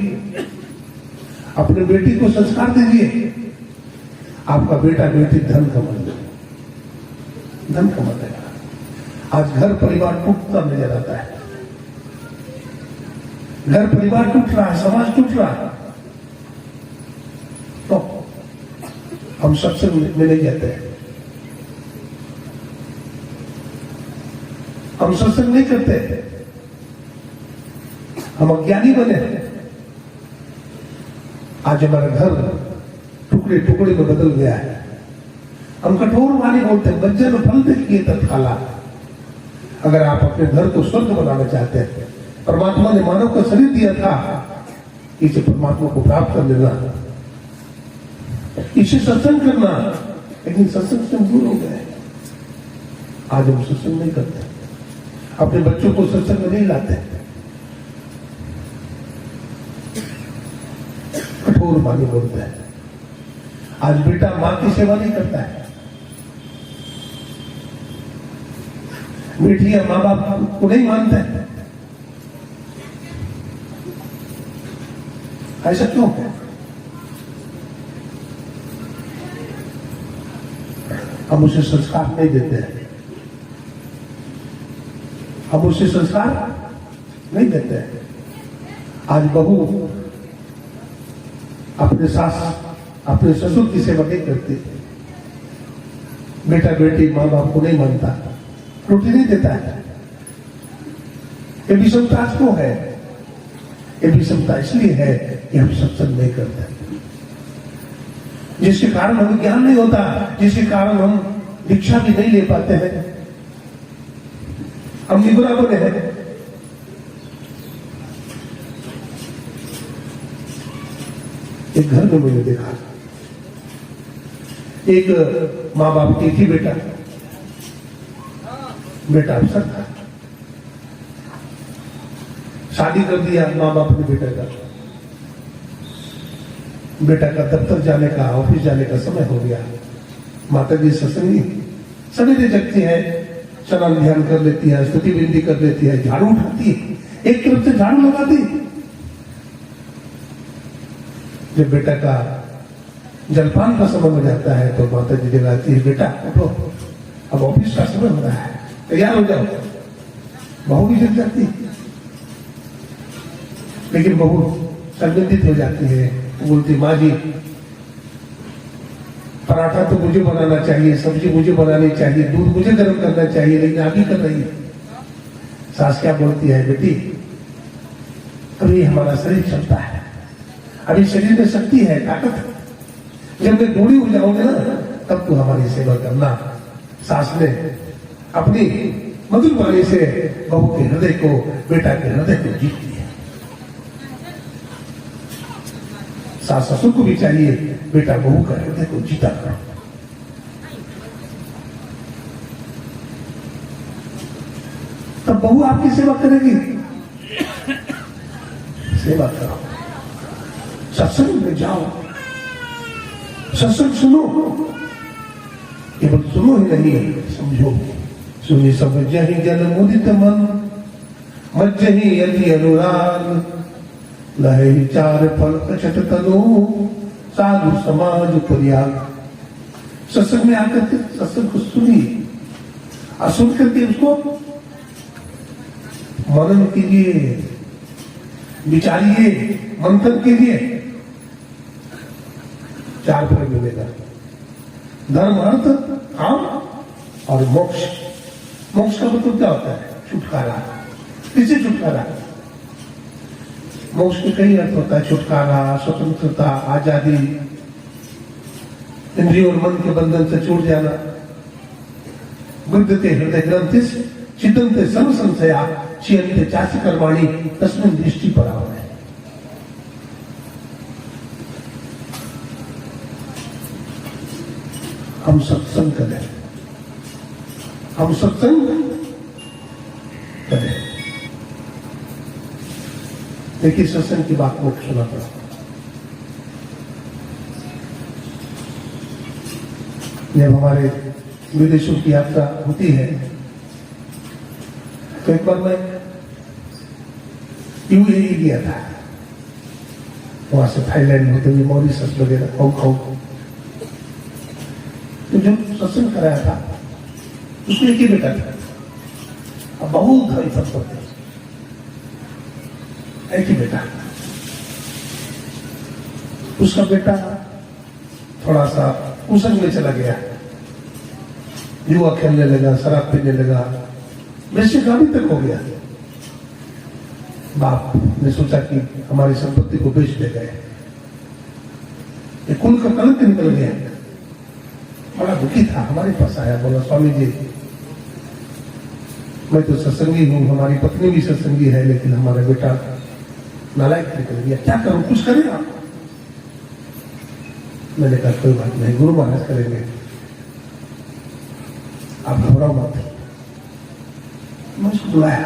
अपने बेटी को संस्कार दीजिए, आपका बेटा बेटी धन कमा देगा, धन कमा देगा। आज घर परिवार टूटता नजर आता है, घर परिवार टूट रहा है, समाज टूट रहा है, तो हम सत्संग में नहीं जाते हैं, हम सत्संग नहीं करते, हम अज्ञानी बने। आज हमारा घर टुकड़े टुकड़े में बदल गया है। हम कठोर वाणी बोलते हैं, बज्जन फल देखिए तत्काला। अगर आप अपने घर को स्वर्ग बनाना चाहते हैं, परमात्मा ने मानव का शरीर दिया था इसे परमात्मा को प्राप्त कर लेना, इसे सत्संग करना, लेकिन सत्संग से हम दूर हो गए। आज हम सत्संग नहीं करते, अपने बच्चों को सत्संग में नहीं लाते, कठोर वाणी बोलते हैं। आज बेटा मां की सेवा नहीं करता है, बेटियां माँ बाप को नहीं मानते हैं। ऐसा क्यों है? हम उसे संस्कार नहीं देते हैं, हम उसे संस्कार नहीं देते हैं। आज बहू अपने सास अपने ससुर की सेवा नहीं करती, बेटा बेटी माँ बाप को नहीं मानता, रोटी नहीं देता है। ये विषमता क्यों है? ये विषमता इसलिए है कि हम सत्संग नहीं करते, जिसके कारण हमें ज्ञान नहीं होता, जिसके कारण हम दीक्षा भी नहीं ले पाते हैं, हम निगुरा बने हैं। एक घर में मैंने देखा, एक माँ बाप की थी बेटा अफसर था, शादी कर दिया माँ बाप ने बेटा का दफ्तर जाने का, ऑफिस जाने का समय हो गया। माता जी सत्संगी सवेरे जगती है, स्नान ध्यान कर लेती है, स्तुति विनती कर लेती है, झाड़ू उठाती है, एक तरफ से झाड़ू लगाती। जब बेटा का जलपान का समय हो जाता है तो माता जी जगाती है, बेटा उठो, अब ऑफिस का समय हो रहा है, तैयार हो जाओ। बहू भी जग जाती है, लेकिन बहू संबंधित हो जाती है, बोलती माँ जी पराठा तो मुझे बनाना चाहिए, सब्जी मुझे बनानी चाहिए, दूध मुझे गर्म करना चाहिए, लेकिन आप ही कर रही है। सास क्या बोलती है, बेटी अभी हमारा शरीर चलता है, अभी शरीर में शक्ति है, ताकत है, जब मैं बूढ़ी हो जाऊंगी ना तब तू हमारी सेवा करना। सास ने अपनी मधुर वाणी से बहू के हृदय को, बेटा के हृदय को जीत लिया। सास ससुर को भी चाहिए बेटा बहू का हृदय को जीता करो। तब बहू आपकी सेवा करेगी। सेवा करो, सत्संग में जाओ, सत्संग सुनो, केवल सुनो ही नहीं समझो। सुनी समझ ही जन मुदित मन, मज्ज ही यति अनुराग, लहे चार फल अचट तनु, साधु समाज परियाग। सत्संग में आकर के सत्संग को सुनिए और सुन करके उसको मनन कीजिए, विचारिए, मंथन कीजिए, चार फल मिलेगा, धर्म अर्थ काम और मोक्ष। मोक्ष का मतलब क्या होता है? छुटकारा। किसे छुटकारा? मोक्ष के कई अर्थ होता है, छुटकारा, स्वतंत्रता, आजादी, इंद्रिय और मन के बंधन से छूट जाना। बुद्धते हृदय ग्रंथिस चिदंते सर्व संशया क्षीयन्ते चास्य कर्माणि तस्मिन् दृष्टि परावह। हम सत्संग करें, हम सत्संग करें। देखिए सत्संग की बात को सुना था। जब हमारे विदेशों की यात्रा होती है तो एक बार मैं यूएई गया था, वहां से थाईलैंड होते हुए मॉरिशस वगैरह हांगकांग। तो जो सत्संग कराया था उसमें एक ही बेटा था, अब बहुत भारी फर्क पड़ते, एक ही बेटा। उसका बेटा थोड़ा सा उसंग में चला गया, जुआ खेलने लगा, शराब पीने लगा, वैश्यगामी तक हो गया। बाप ने सोचा कि हमारी संपत्ति को बेच दे गए, कुल का कलंक निकल गया। बड़ा दुखी था, हमारे पास आया, बोला स्वामी जी मैं तो सत्संगी हूँ, हमारी पत्नी भी सत्संगी है, लेकिन हमारा बेटा नालायक निकल गया, क्या करूं, कुछ करें आप? मैंने कहा कोई बात नहीं, गुरु महाराज करेंगे, आप घबराओ मत। मैं उसको बुलाया,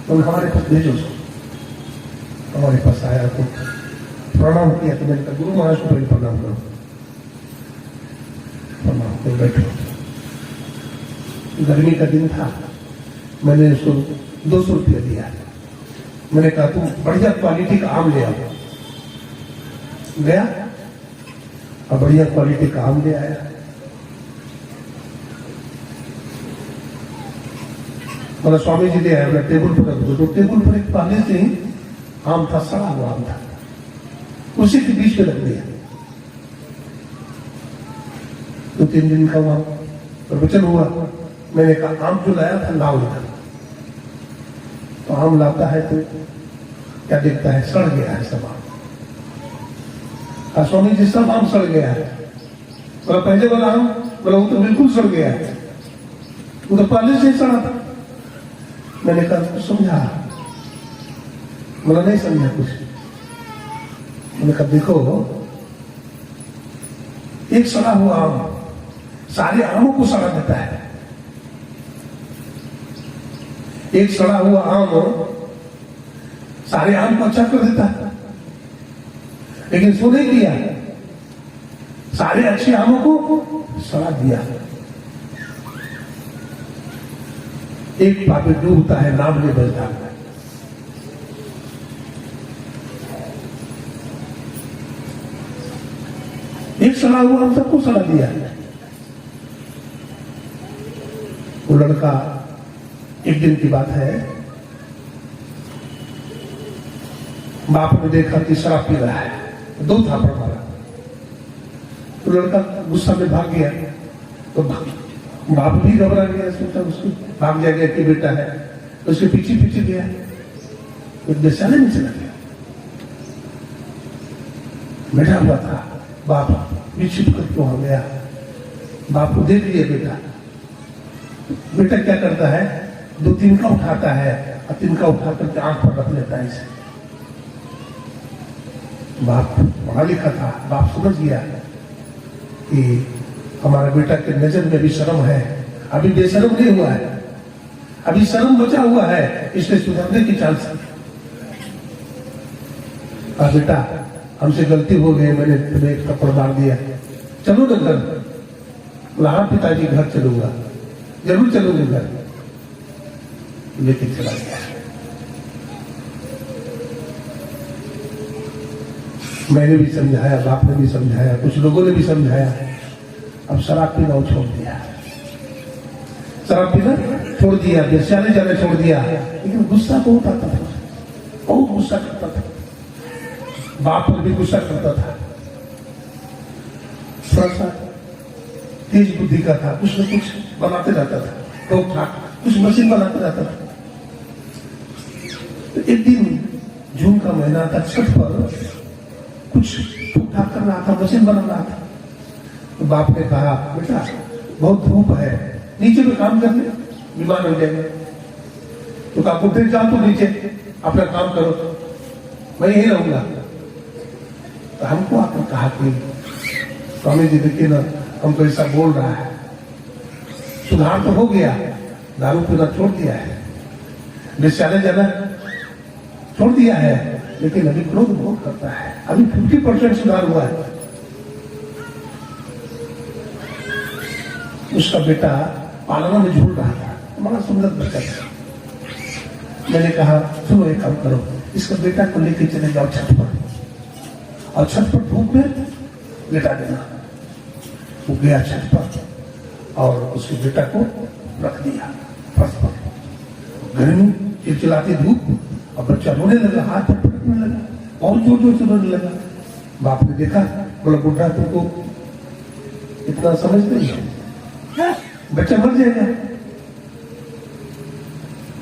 तो हमारे पास भेजो उसको। हमारे पास आया तो प्रणाम किया, तो मैंने कहा गुरु महाराज को पहले प्रणाम करो। प्रणाम कर बैठो। गर्मी का दिन था, मैंने उसको 200 रुपया दिया। मैंने कहा तुम बढ़िया क्वालिटी का आम ले आओ। गया और बढ़िया क्वालिटी का आम ले आया। बोला स्वामी जी ले आया, मैं टेबल पर रख दो। तो टेबल पर एक पहले से ही आम था, सड़ा हुआ आम था, उसी के बीच में रख दिया। 2-3 दिन का वहां प्रवचन हुआ। मैंने कहा आम जो लाया था लाओ इधर। तो आम लाता है तो क्या देखता है, सड़ गया है सब आम। स्वामी जी सब आम सड़ गया है। बोला पहले वाला आम? बोला वो तो बिल्कुल सड़ गया है, वो तो पहले से ही सड़ा था। मैंने कहा तो समझा? बोला नहीं समझा कुछ। मैंने कहा देखो, एक सड़ा हुआ आम सारे आमों को सड़ा देता है। एक सड़ा हुआ आम सारे आम को अच्छा कर देता है, लेकिन इसको नहीं किया, सारे अच्छे आमों को सड़ा दिया। एक पापी डूबता है, नाम नहीं बजता है। एक सड़ा हुआ हम सबको सड़ा दिया। वो लड़का, एक दिन की बात है, बाप ने देखा कि शराब पी रहा है, 2 थापड़ मारा। तो लड़का गुस्सा में भाग गया। तो बाप भी घबरा गया, सोचा उसको भाग जाएगा कि बेटा है, उसके पीछे पीछे गया, एक बेचारे में चला गया। बैठा हुआ था, बाप पीछे करके वहां गया। बाप को देख लिया बेटा। बेटा क्या करता है, 2 तिनका उठाता है और तिनका उठा करके आंख पर रख लेता है इसे। बाप पढ़ा लिखा था, बाप समझ गया कि हमारा बेटा के नजर में भी शर्म है, अभी बेशर्म नहीं हुआ है, अभी शर्म बचा हुआ है, इसलिए सुधरने की चांस है। बेटा हमसे गलती हो गई, मैंने तुम्हें एक थप्पड़ मार दिया, चलो ना घर। बोला हाँ पिताजी घर चलूंगा, जरूर चलूंगा घर। लेकिन चला गया। मैंने भी समझाया, बाप ने भी समझाया, कुछ लोगों ने भी समझाया। अब शराब पीना छोड़ दिया, शराब पीना छोड़ दिया, बेचारे जाने छोड़ दिया। लेकिन गुस्सा बहुत आता था, बहुत गुस्सा करता था, बाप पर भी गुस्सा करता था। थोड़ा सा तेज बुद्धि का था, कुछ न कुछ बनाते रहता था, ठोक ठाक कुछ मशीन बनाते रहता था। तो एक दिन जून का महीना था, छठ पर कुछ ठोक ठाक कर रहा था, मशीन बना रहा था। तो बाप ने कहा बेटा बहुत धूप है, नीचे में काम कर ले, बीमार हो जाएगा। तो कहा उठे जाओ तो नीचे अपना काम करो, मैं यही रहूंगा। तो हमको आकर कहा कि स्वामी जी देखिए ना, हमको ऐसा बोल रहा है, सुधार तो हो गया, दारू पीना छोड़ दिया है, बेचारे जाना छोड़ दिया है, लेकिन अभी क्रोध बहुत करता है, अभी 50% सुधार हुआ है। उसका बेटा पालना में झूल रहा था, बड़ा सुंदर बच्चा था। मैंने कहा सुनो एक काम करो, इसका बेटा को लेके चले जाओ छत पर, और छत पर धूप में लेटा देना। वो गया छत पर और उसके बेटा को रख दिया फर्श पर। गर्मी चिलचिलाती धूप, और बच्चा रोने लगा, हाथ पर पटकने लगा और जोर जोर से रोने लगा। बाप ने देखा, बोला बुढ़ा तुमको इतना समझ नहीं है, बच्चा मर जाएगा,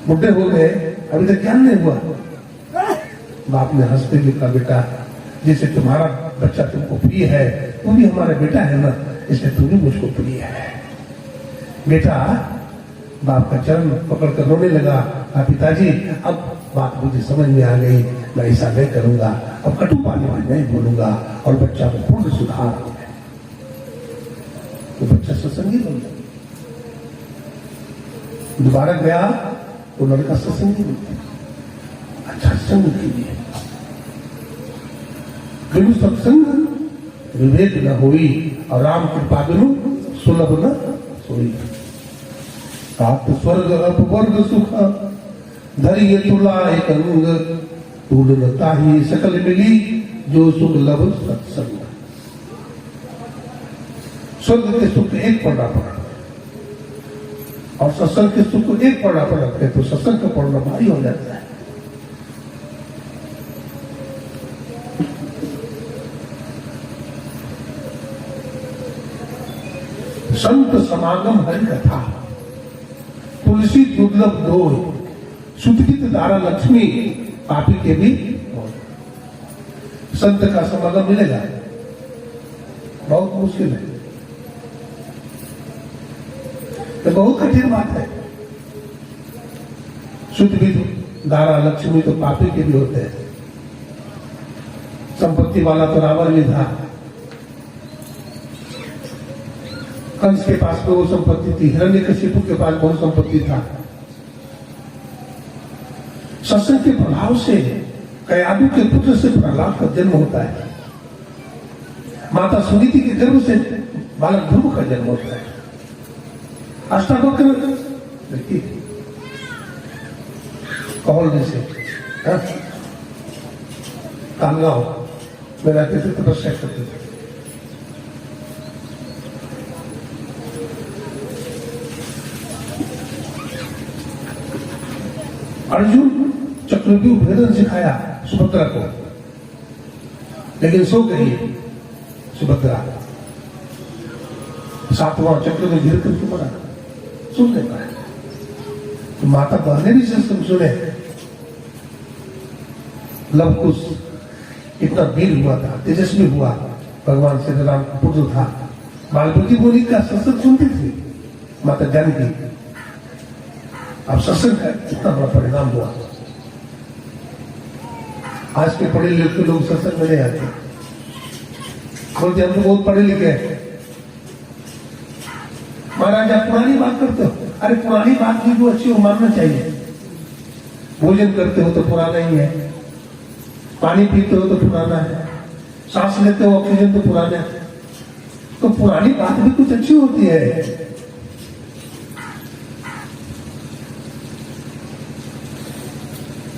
बुढ़े हो गए, अभी तक ज्ञान नहीं हुआ। बाप ने हंसते हुए कहा बेटा जैसे तुम्हारा बच्चा तुमको प्रिय है, तू भी हमारा बेटा है ना, इसलिए तू भी मुझको प्रिय है। बेटा बाप का चरण पकड़कर रोने लगा, पिताजी अब बात मुझे समझ में आ गई, मैं ऐसा नहीं करूंगा, अब कटु पानी में नहीं बोलूंगा और बच्चा को पूर्ण सुधार हो गया। तो बच्चा सत्संगी बन गया। दोबारा गया तो लड़का सत्संगी बन गया। अच्छा संग कीजिए, बिनु सत्संग विवेक न हुई और राम कृपा बिनु सुलभ न सोई। प्राप्त स्वर्ग अपवर्ग सुख धरिय तुला एक अंग, तुलनता ही सकल मिली जो सुख लभ सत्संग। स्वर्ग के सुख एक पढ़ना पड़ा और सत्संग के सुख को एक पढ़ना पड़ता है, तो सत्संग का पढ़ना भारी हो जाता है। संत समागम हरि कथा, तुलसी दुर्लभ दोय, सुतगित दारा लक्ष्मी, पापी के भी संत का समागम मिलेगा बहुत मुश्किल है, तो बहुत कठिन बात है। सुतगित दारा लक्ष्मी तो पापी के भी होते हैं। संपत्ति वाला तो रावण भी था, कंस के पास में वो संपत्ति थी, हिरण्यकशिपु के पास बहुत संपत्ति था। सत्संग के प्रभाव से कयादु के पुत्र से प्रहलाद का जन्म होता है, माता सुनीति के गर्भ से बालक ध्रुव का जन्म होता है। अष्टावक्र देखिए कौल जैसे कालगांव में रहते थे, तपस्या करते थे। अर्जुन चक्रव्यूह भेदन सिखाया सुभद्रा को, लेकिन सो गई सुभद्रा। सातवां चक्र में गिर करके पड़ा, सुन नहीं पाया। तो माता बहने भी से सुने। लवकुश इतना वीर हुआ था, तेजस्वी हुआ, भगवान श्री राम का पुत्र था। बालबुद्धि मुनि का सत्संग सुनती थी माता जानकी। अब सत्संग का इतना बड़ा परिणाम हुआ। आज के पढ़े लिखे लोग सत्संग में नहीं आते, बोलते हम तो बहुत पढ़े लिखे हैं। महाराज आप पुरानी बात करते हो, अरे पुरानी बात भी जो अच्छी हो मानना चाहिए। भोजन करते हो तो पुराना ही है, पानी पीते हो तो पुराना है, सांस लेते हो ऑक्सीजन तो पुराना है, तो पुरानी बात भी कुछ अच्छी होती है।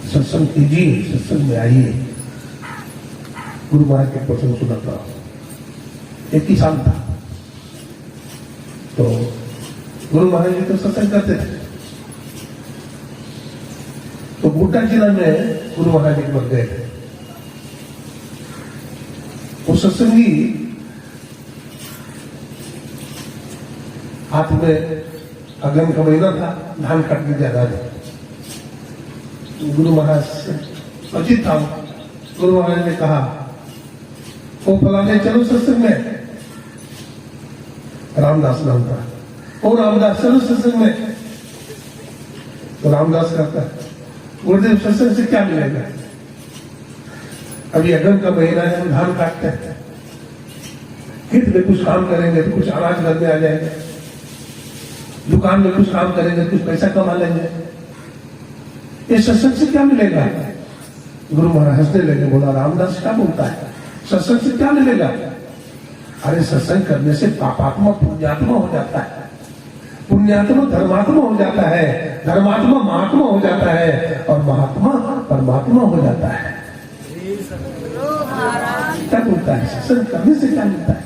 सत्संग कीजिए, सत्संग में आइए। गुरु महाराज के प्रसंग सुनाता हूं। एक किसान था, तो गुरु महाराज जी तो सत्संग करते थे। तो बूटा जिला में गुरु महाराज जी बन गए थे। वो सत्संगी हाथ में अगन का महीना था, धान काटने जा रहा था। गुरु महाराज से परिचित था। गुरु महाराज ने कहा वो फलाने चलो सत्संग में, रामदास नाम था, ओ रामदास चलो सत्संग में। तो रामदास कहता है गुरुदेव सत्संग से क्या मिलेगा, अभी अगन का महीना है, हम धान काटते हैं, खेत में कुछ काम करेंगे तो कुछ अनाज घर में आ जाएगा, दुकान में कुछ काम करेंगे कुछ पैसा कमा लेंगे, ये सत्संग से क्या मिलेगा। गुरु महाराज हंसने लगे, बोला रामदास क्या बोलता है, सत्संग से क्या मिलेगा। अरे सत्संग करने से पापात्मा पुण्यात्मा हो जाता है, पुण्यात्मा धर्मात्मा हो जाता है, धर्मात्मा महात्मा हो जाता है, और महात्मा परमात्मा हो जाता है। क्या बोलता है, सत्संग करने से क्या मिलता है।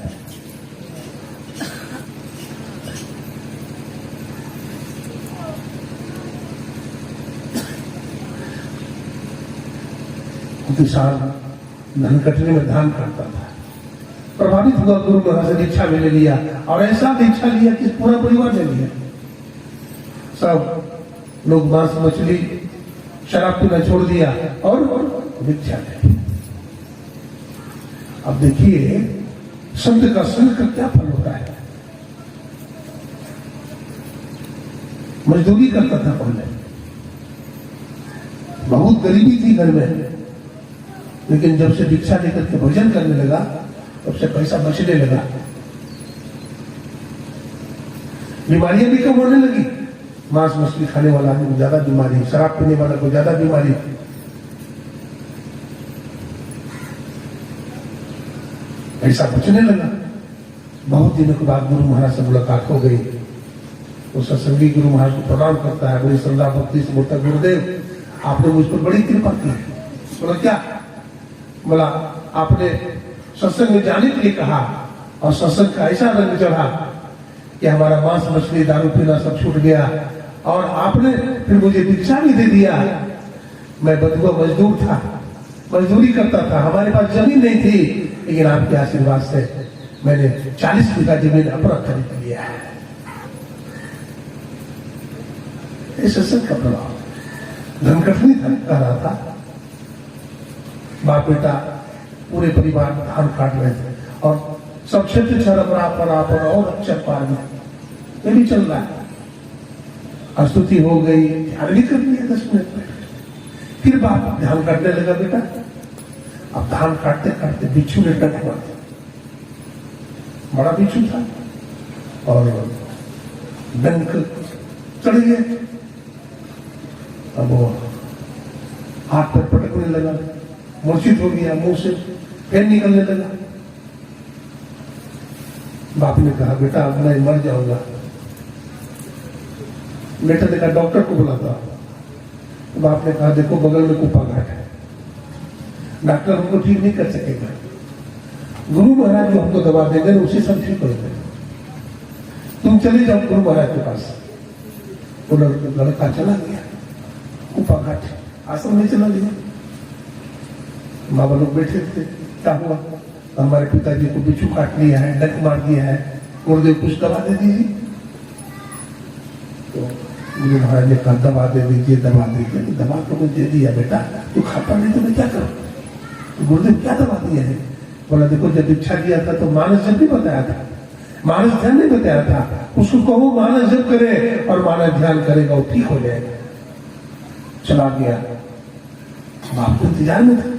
किसान धन कटने में धान काटता था, प्रभावित हुआ, गुरु महाराज से दीक्षा भी ले लिया, और ऐसा दीक्षा लिया कि पूरा परिवार ले लिया। सब लोग मांस मछली शराब पीना छोड़ दिया और दीक्षा ले ली। अब देखिए संत का संग का क्या फल होता है। मजदूरी करता था पहले, बहुत गरीबी थी घर में, लेकिन जब से भिक्षा लेकर के भोजन करने लगा तब से पैसा बचने लगा, बीमारियां भी कम होने लगी। मांस मछली खाने वाला आदमी को ज्यादा बीमारी, शराब पीने वाला को ज्यादा बीमारी। पैसा बचने लगा। बहुत दिनों के बाद गुरु महाराज से मुलाकात हो गई। तो सत्संगी गुरु महाराज को प्रणाम करता है, बड़ी श्रद्धा भक्ति से बोलता, गुरुदेव आपने मुझ पर बड़ी कृपा की। बोला क्या? बोला आपने सत्संग में जाने के लिए कहा और सत्संग का ऐसा रंग चढ़ा कि हमारा मांस मछली दारू पीना सब छूट गया, और आपने फिर मुझे भिक्षा भी दे दिया। मैं बदुआ मजदूर था, मजदूरी करता था, हमारे पास जमीन नहीं थी, लेकिन आपके आशीर्वाद से मैंने 40 बीघा जमीन अपना खरीद लिया है। सत्संग का प्रभाव। धनकटनी कह रहा था, बाप बेटा पूरे परिवार धान काट रहे थे और सब क्षेत्र पर और अक्षर पार में ये भी चल रहा है। स्तुति हो गई, ध्यान भी कर लिया 10 मिनट में। फिर बाप ध्यान काटने लगा बेटा। अब धान काटते काटते बिच्छू ने टक मार दिया, बड़ा बिच्छू था और डंक चढ़ गया। अब वो हाथ पर पटकने लगा, मूर्छित हो गया, मुंह से फेर निकलने लगा। बाप ने कहा बेटा अब मैं मर जाऊंगा। बेटा ने कहा डॉक्टर को बुलाता। बाप ने कहा देखो बगल में कुप्पा घाट है, डॉक्टर हमको ठीक नहीं कर सकेगा, गुरु महाराज जो हमको दवा देंगे उसी सब ठीक हो जाएगा, तुम चले जाओ गुरु महाराज के पास। वो लड़का चला गया कुप्पा घाट आश्रम में चला गया। बाबा लोग बैठे थे, क्या हुआ? हमारे पिताजी को बिच्छू काट लिया है, डंक मार दिया है, गुरुदेव कुछ दवा दे दीजिए। तो गुरु महाराज ने कहा दवा दे दीजिए, दवा दीजिए। दवा तो मुझे दे दिया बेटा, तू खाता नहीं तो मैं क्या करूं? तो गुरुदेव क्या दवा दिया है? बोला देखो जब इच्छा किया था तो मानस जब नहीं बताया था, मानस ध्यान नहीं बताया था, उसको कहो मानस जब करे और मानस ध्यान करेगा वो ठीक हो जाएगा। चला गया, बाप को इंतजार में था,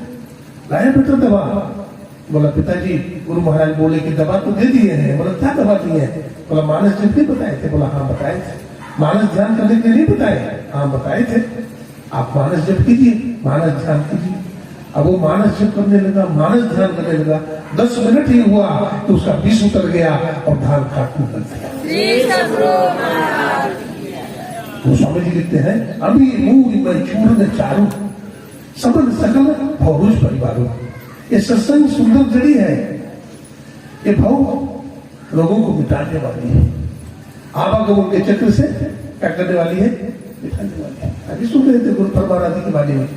लाया बेटा दवा। बोला पिताजी गुरु महाराज बोले कि दवा तो दे दिए हैं। बोला क्या दवा दी है? बोला मानस जब नहीं बताए थे। बोला हाँ बताए थे। मानस ध्यान करने के लिए नहीं बताए? हाँ बताए थे। आप मानस जप कीजिए, मानस ध्यान कीजिए। अब वो मानस जप करने लगा, मानस ध्यान करने लगा। 10 मिनट ही हुआ तो उसका विष उतर गया और धान काट निकल गया। वो स्वामी जी लिखते हैं अभी मूल में चूर्ण चारू सबल सकल भौरुष परिवारों। ये सत्संग सुंदर जड़ी है, ये भाव लोगों को मिटाने वाली है, आवागमन के चक्र से क्या करने वाली है? मिटाने वाली है। अभी सुन रहे थे गुरु परमाराधि के बारे में,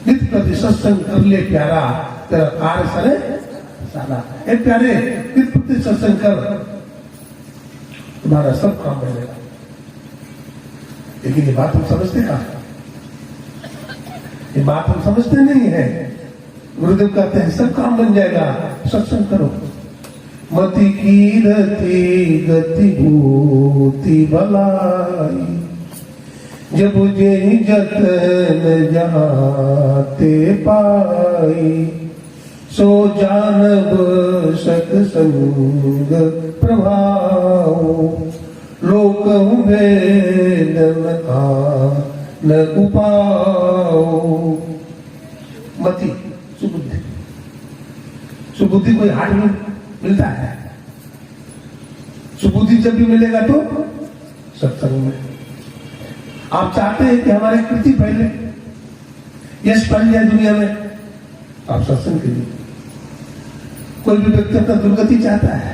नित्य प्रति सत्संग कर ले प्यारा, तेरा कार्य सरे सारा। ए प्यारे नित्य प्रति सत्संग कर, तुम्हारा सब काम बनेगा। लेकिन ये बात हम समझते कहां है? ये बात हम समझते नहीं है। गुरुदेव कहते हैं सब काम बन जाएगा, सत्संग करो। मति कीरति गति भूति भलाई, जब जे जतन जाते पाई, सो जानब सत्संग प्रभाव, लोक वेदन न उपाओ। मति सुबुद्धि, सुबुद्धि कोई हाट में मिलता है? सुबुद्धि जब भी मिलेगा तो सत्संग में। आप चाहते हैं कि हमारी कृति फैले, यश फैल जाए दुनिया में, आप सत्संग कीजिए। कोई भी व्यक्ति अपना दुर्गति चाहता है,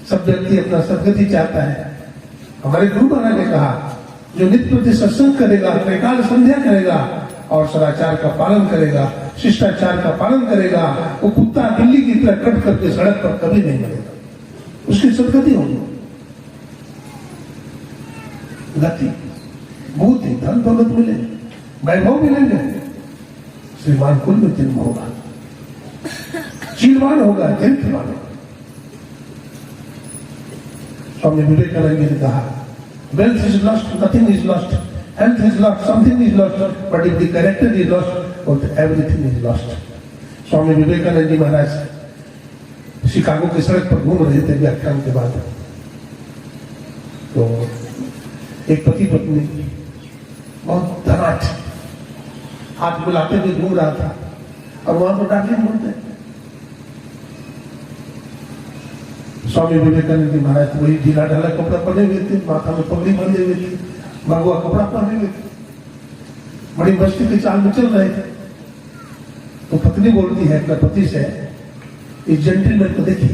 सब व्यक्ति अपना सदगति चाहता है। हमारे गुरु महाराज ने कहा जो नित्य प्रति सत्संग करेगा, त्रैकाल संध्या करेगा और सदाचार का पालन करेगा, शिष्टाचार का पालन करेगा, वो कुत्ता बिल्ली की तरह कट करके सड़क पर कभी नहीं मरेगा, उसकी सदगति होगी। गति बुद्धि धन दौलत मिलेंगे, वैभव मिलेंगे, श्रीमान कुल में जन्म होगा, शीलवान होगा, चरित्रवान होगा। स्वामी विवेकानंद ने कहा Wealth is lost, nothing is lost. Health is lost, something is lost. But if the character is lost, everything is lost. Swami Vivekananda ji Maharaj Chicago की सड़क पर घूम रहे थे व्याख्यान के बाद, तो एक पति पत्नी बहुत धनाढ्य हाथ मिलाते हुए घूम रहा था, और वहां पर डार्लिंग बोलते हैं। स्वामी विवेकानंद जी महाराज वही ढीला ढाला कपड़ा पहने हुए थे, माथा में पगड़ी बांधे हुए थे, भगवा कपड़ा पहने हुए थे, बड़ी मस्ती के चाल में चल रहे थे। तो पत्नी बोलती है अपने पति से, इस जेंटलमैन को देखिए,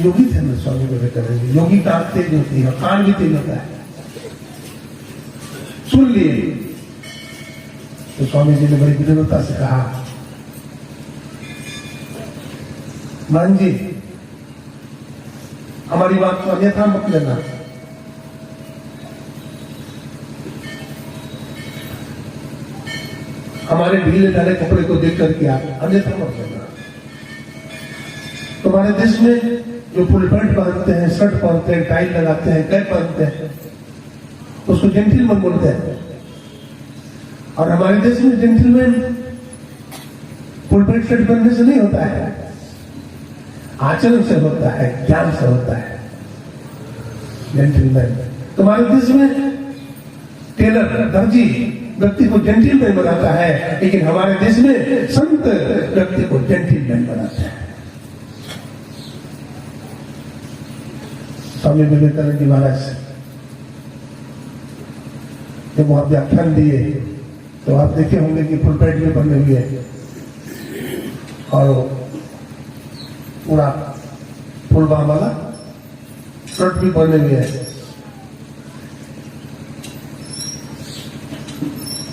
योगी थे ना स्वामी विवेकानंद जी, योगी का आंख तेज होती है, कान भी तेज होता है, सुन लिए। तो स्वामी जी ने बड़ी विनम्रता से कहा, मान जी हमारी बात को अन्यथा मत लेना, हमारे ढीले ढाले कपड़े को देख करके आप अन्यथा मत लेना। तुम्हारे देश में जो फुल पैंट पहनते हैं, शर्ट पहनते हैं, टाई लगाते हैं, कैप पहनते हैं, उसको जेंटलमैन बोलते हैं। और हमारे देश में जेंटलमैन फुल पैंट शर्ट पहनने से नहीं होता है, आचरण से होता है, ज्ञान से होता है जेंटलमैन। तुम्हारे देश में टेलर, दर्जी व्यक्ति को जेंटलमैन बनाता है, लेकिन हमारे देश में संत व्यक्ति को जेंटलमैन बनाता है। स्वामी विवेकानंद जी महाराज जब वहां व्याख्यान दिए तो आप देखे होंगे कि फुल पैंट में बने हुए हैं और पूरा फुल बाह वाला शर्ट भी पहने हुए है।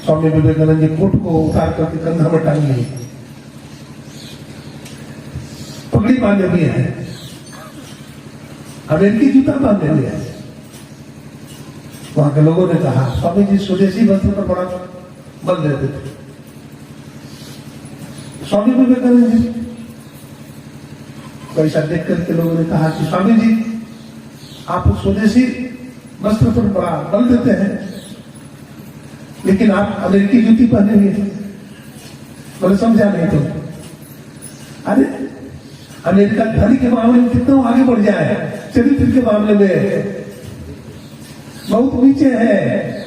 स्वामी विवेकानंद जी कोट को उतार करके कंधा में टांग लिए, पगड़ी बांधे हुए है, अमेरिकी जूता बांधे हुए है। वहां के लोगों ने कहा स्वामी जी स्वदेशी वस्त्र पर बड़ा बल देते थे। स्वामी विवेकानंद जी को ऐसा देख करके लोगों ने कहा कि स्वामी जी आप स्वदेशी वस्त्र पर बड़ा बल देते हैं, लेकिन आप अमेरिकी जूती पहने हुए हैं। बोले समझा नहीं तो, अरे अमेरिका धनी के मामले में कितना आगे बढ़ जाए, चरित्र के मामले में बहुत नीचे है,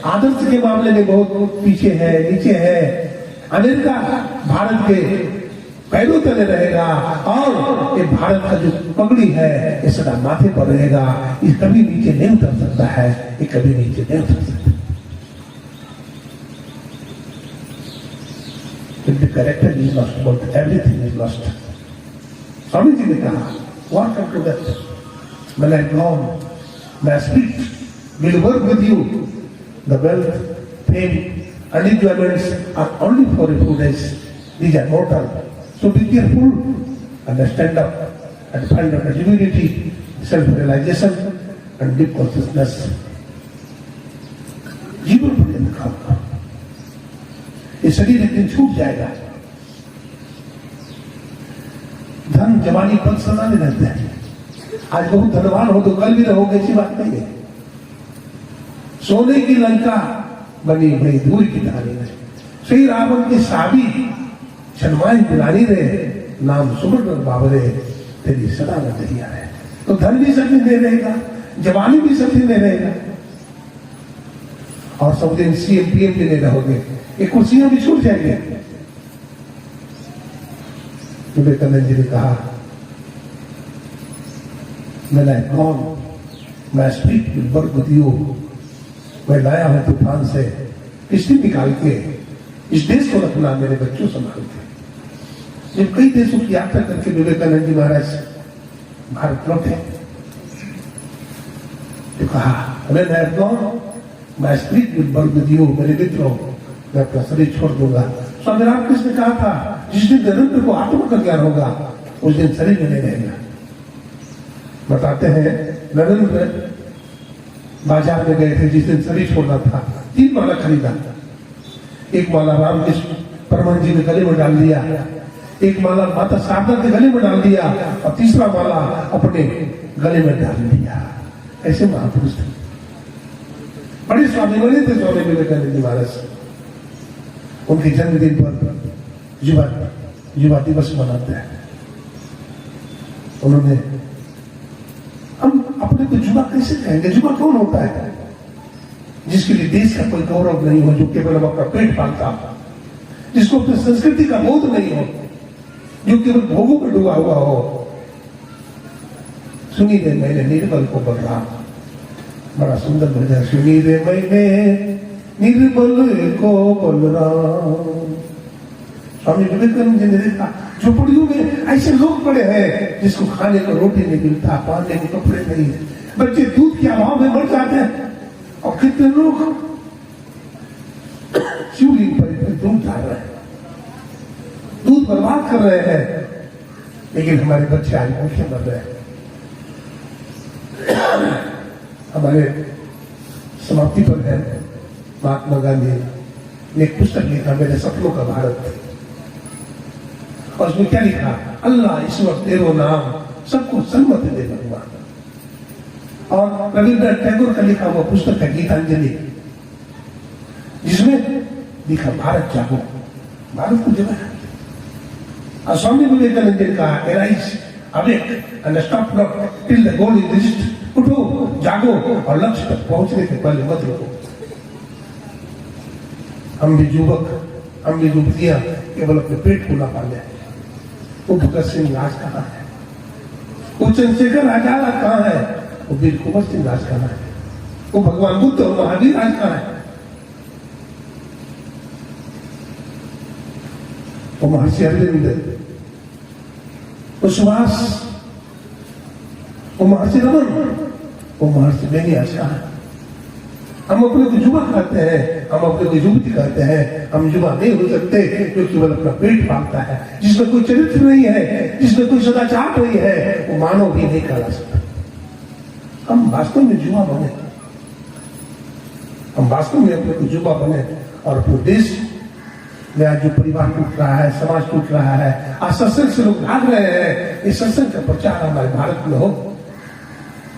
आदर्श के मामले में बहुत पीछे है, नीचे है। अमेरिका भारत के पैरों तले रहेगा और ये भारत का जो पगड़ी है ये सदा माथे पर रहेगा, ये कभी नीचे नहीं उतर सकता है, ये कभी नीचे नहीं उतर सकता। If the character is lost, but everything is lost. Swami ji ने कहा, what after that? When I am gone, my spirit will work with you. The wealth, fame, and enjoyments are only for a few days. These are mortal. So be careful and stand up and find out divinity, self-realization, and deep consciousness. जीवन पर्यंत काम करो, ये शरीर एक दिन छूट जाएगा। धन जवानी पद सदा में रहते हैं। आज बहुत धनवान हो तो कल भी रहोगे, ऐसी बात नहीं है। सोने की लंका बनी बड़ी दूर की धारी में, श्री रावण की साबी छनवाई बुलानी रे, नाम सुमर बाबरे तेरी सदा में दरिया है। तो धन भी सब दिन दे रहेगा, जवानी भी सब दिन दे रहेगा, और सब दिन सीएम पीएम भी नहीं रहोगे, ये कुर्सियां भी छूट जाएंगे। विवेकानंद जी ने कहा, when I am gone, my spirit will work with you. मैं लाया हूं तूफान से किश्ती निकाल के, इस देश को रखना मेरे बच्चों संभाल के। जब कई देशों की यात्रा करके विवेकानंद जी महाराज भारत लौटे तो कहा, when I am gone, my spirit will work with you. मेरे मित्रों, मैं अपना शरीर छोड़ दूंगा। स्वामी रामकृष्ण ने कहा था, जिस दिन नरेंद्र को आत्मा का ज्ञान होगा उस दिन शरीर में नहीं रहेगा। बताते हैं नरेंद्र बाजार में गए थे जिस दिन शरीर छोड़ना था, 3 माला खरीदा। एक माला रामकृष्ण परमहंस जी के गले में डाल दिया, एक माला माता शारदा के गले में डाल दिया, और तीसरा माला अपने गले में डाल दिया। ऐसे महापुरुष थे, बड़े स्वाभिमानी थे स्वामी विवेकानंद जी महाराज। उनके जन्मदिन पर युवा दिवस मनाते हैं। उन्होंने, हम अपने को युवा कैसे कहेंगे? युवा कौन होता है? जिसके लिए देश का कोई गौरव नहीं हो, जो केवल अपना पेट पालता हो, जिसको अपनी संस्कृति का बोध नहीं हो, जो केवल भोगों में डूबा हुआ हो। सुनी रे मैंने निर्बल को बोल रहा, बड़ा सुंदर भजन। सुनी रे मैंने निर्बल को बोल रहा। स्वामी विवेकानंद जी ने देखा झोपड़ियों में ऐसे लोग पड़े हैं जिसको खाने को रोटी नहीं मिलता, पहनने को कपड़े नहीं है, बच्चे दूध के अभाव में मर जाते हैं, और कितने लोग शिवलिंग पर दूध डाल रहे हैं, दूध बर्बाद कर रहे हैं, लेकिन हमारे बच्चे आज भूखे मर रहे हैं। हमारे समाप्ति पर है महात्मा गांधी ने एक पुस्तक लिखा, मेरे सपनों का भारत, और उसमें क्या लिखा? अल्लाह ईश्वर तेरो नाम सबको सन्मति दे भगवान। और रविन्द्रनाथ टैगोर का लिखा हुआ पुस्तक है गीतांजलि, जिसमें लिखा भारत जागो, भारत को जगा। और स्वामी विवेकानंद जी का arise awake and stop not till the goal is reached. उठो, जागो और लक्ष्य तक पहुंचने के पहले मत रुको। हम भी युवक, हम भी युवतियां केवल अपने पेट को ना पाले। वो भगत सिंह राज कहाँ है? वो चंद्रशेखर आजाद कहाँ है? वो वीर कुंवर सिंह राज कहाँ है? वो भगवान बुद्ध और महावीर राज कहाँ है? वो महर्षि अरविंद, वो सुभाष, वो महर्षि रमन, वो महर्षि बेनियास कहाँ है? हम अपने को युवा कहते हैं, हम अपने को युवती कहते हैं। हम युवा नहीं हो सकते जो केवल अपना पेट पालता है, जिसमें कोई चरित्र नहीं है, जिसमें कोई सदाचार नहीं है, वो मानव भी नहीं कहला सकता। हम वास्तव में युवा बने, हम वास्तव में अपने को युवा बने, और अपने देश में आज जो परिवार टूट रहा है, समाज टूट रहा है, आज सत्संग से लोग भाग रहे हैं, इस सत्संग का प्रचार हमारे भारत में हो।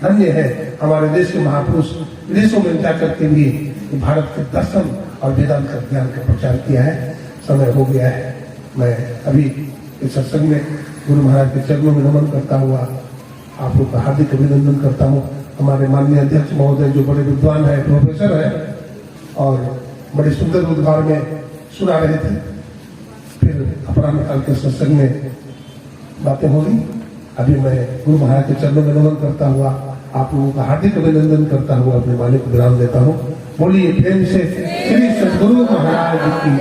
धन्य है हमारे देश के महापुरुष विदेशों में जाकर के भी भारत के दर्शन और वेदांत का ज्ञान का प्रचार किया है। समय हो गया है, मैं अभी इस सत्संग में गुरु महाराज के चरणों में नमन करता हुआ आप लोग का हार्दिक अभिनंदन करता हूँ। हमारे माननीय अध्यक्ष महोदय जो बड़े विद्वान है, प्रोफेसर है, और बड़े सुंदर उद्गार में सुना रहे थे। फिर अपराह्न काल के सत्संग में बातें होगी। अभी मैं गुरु महाराज के चरणों में नमन करता हुआ आप लोगों का हार्दिक अभिनंदन करता हुआ अपने मालिक को विराम देता हूँ। बोलिए प्रेम से श्री सद्गुरु महाराज की।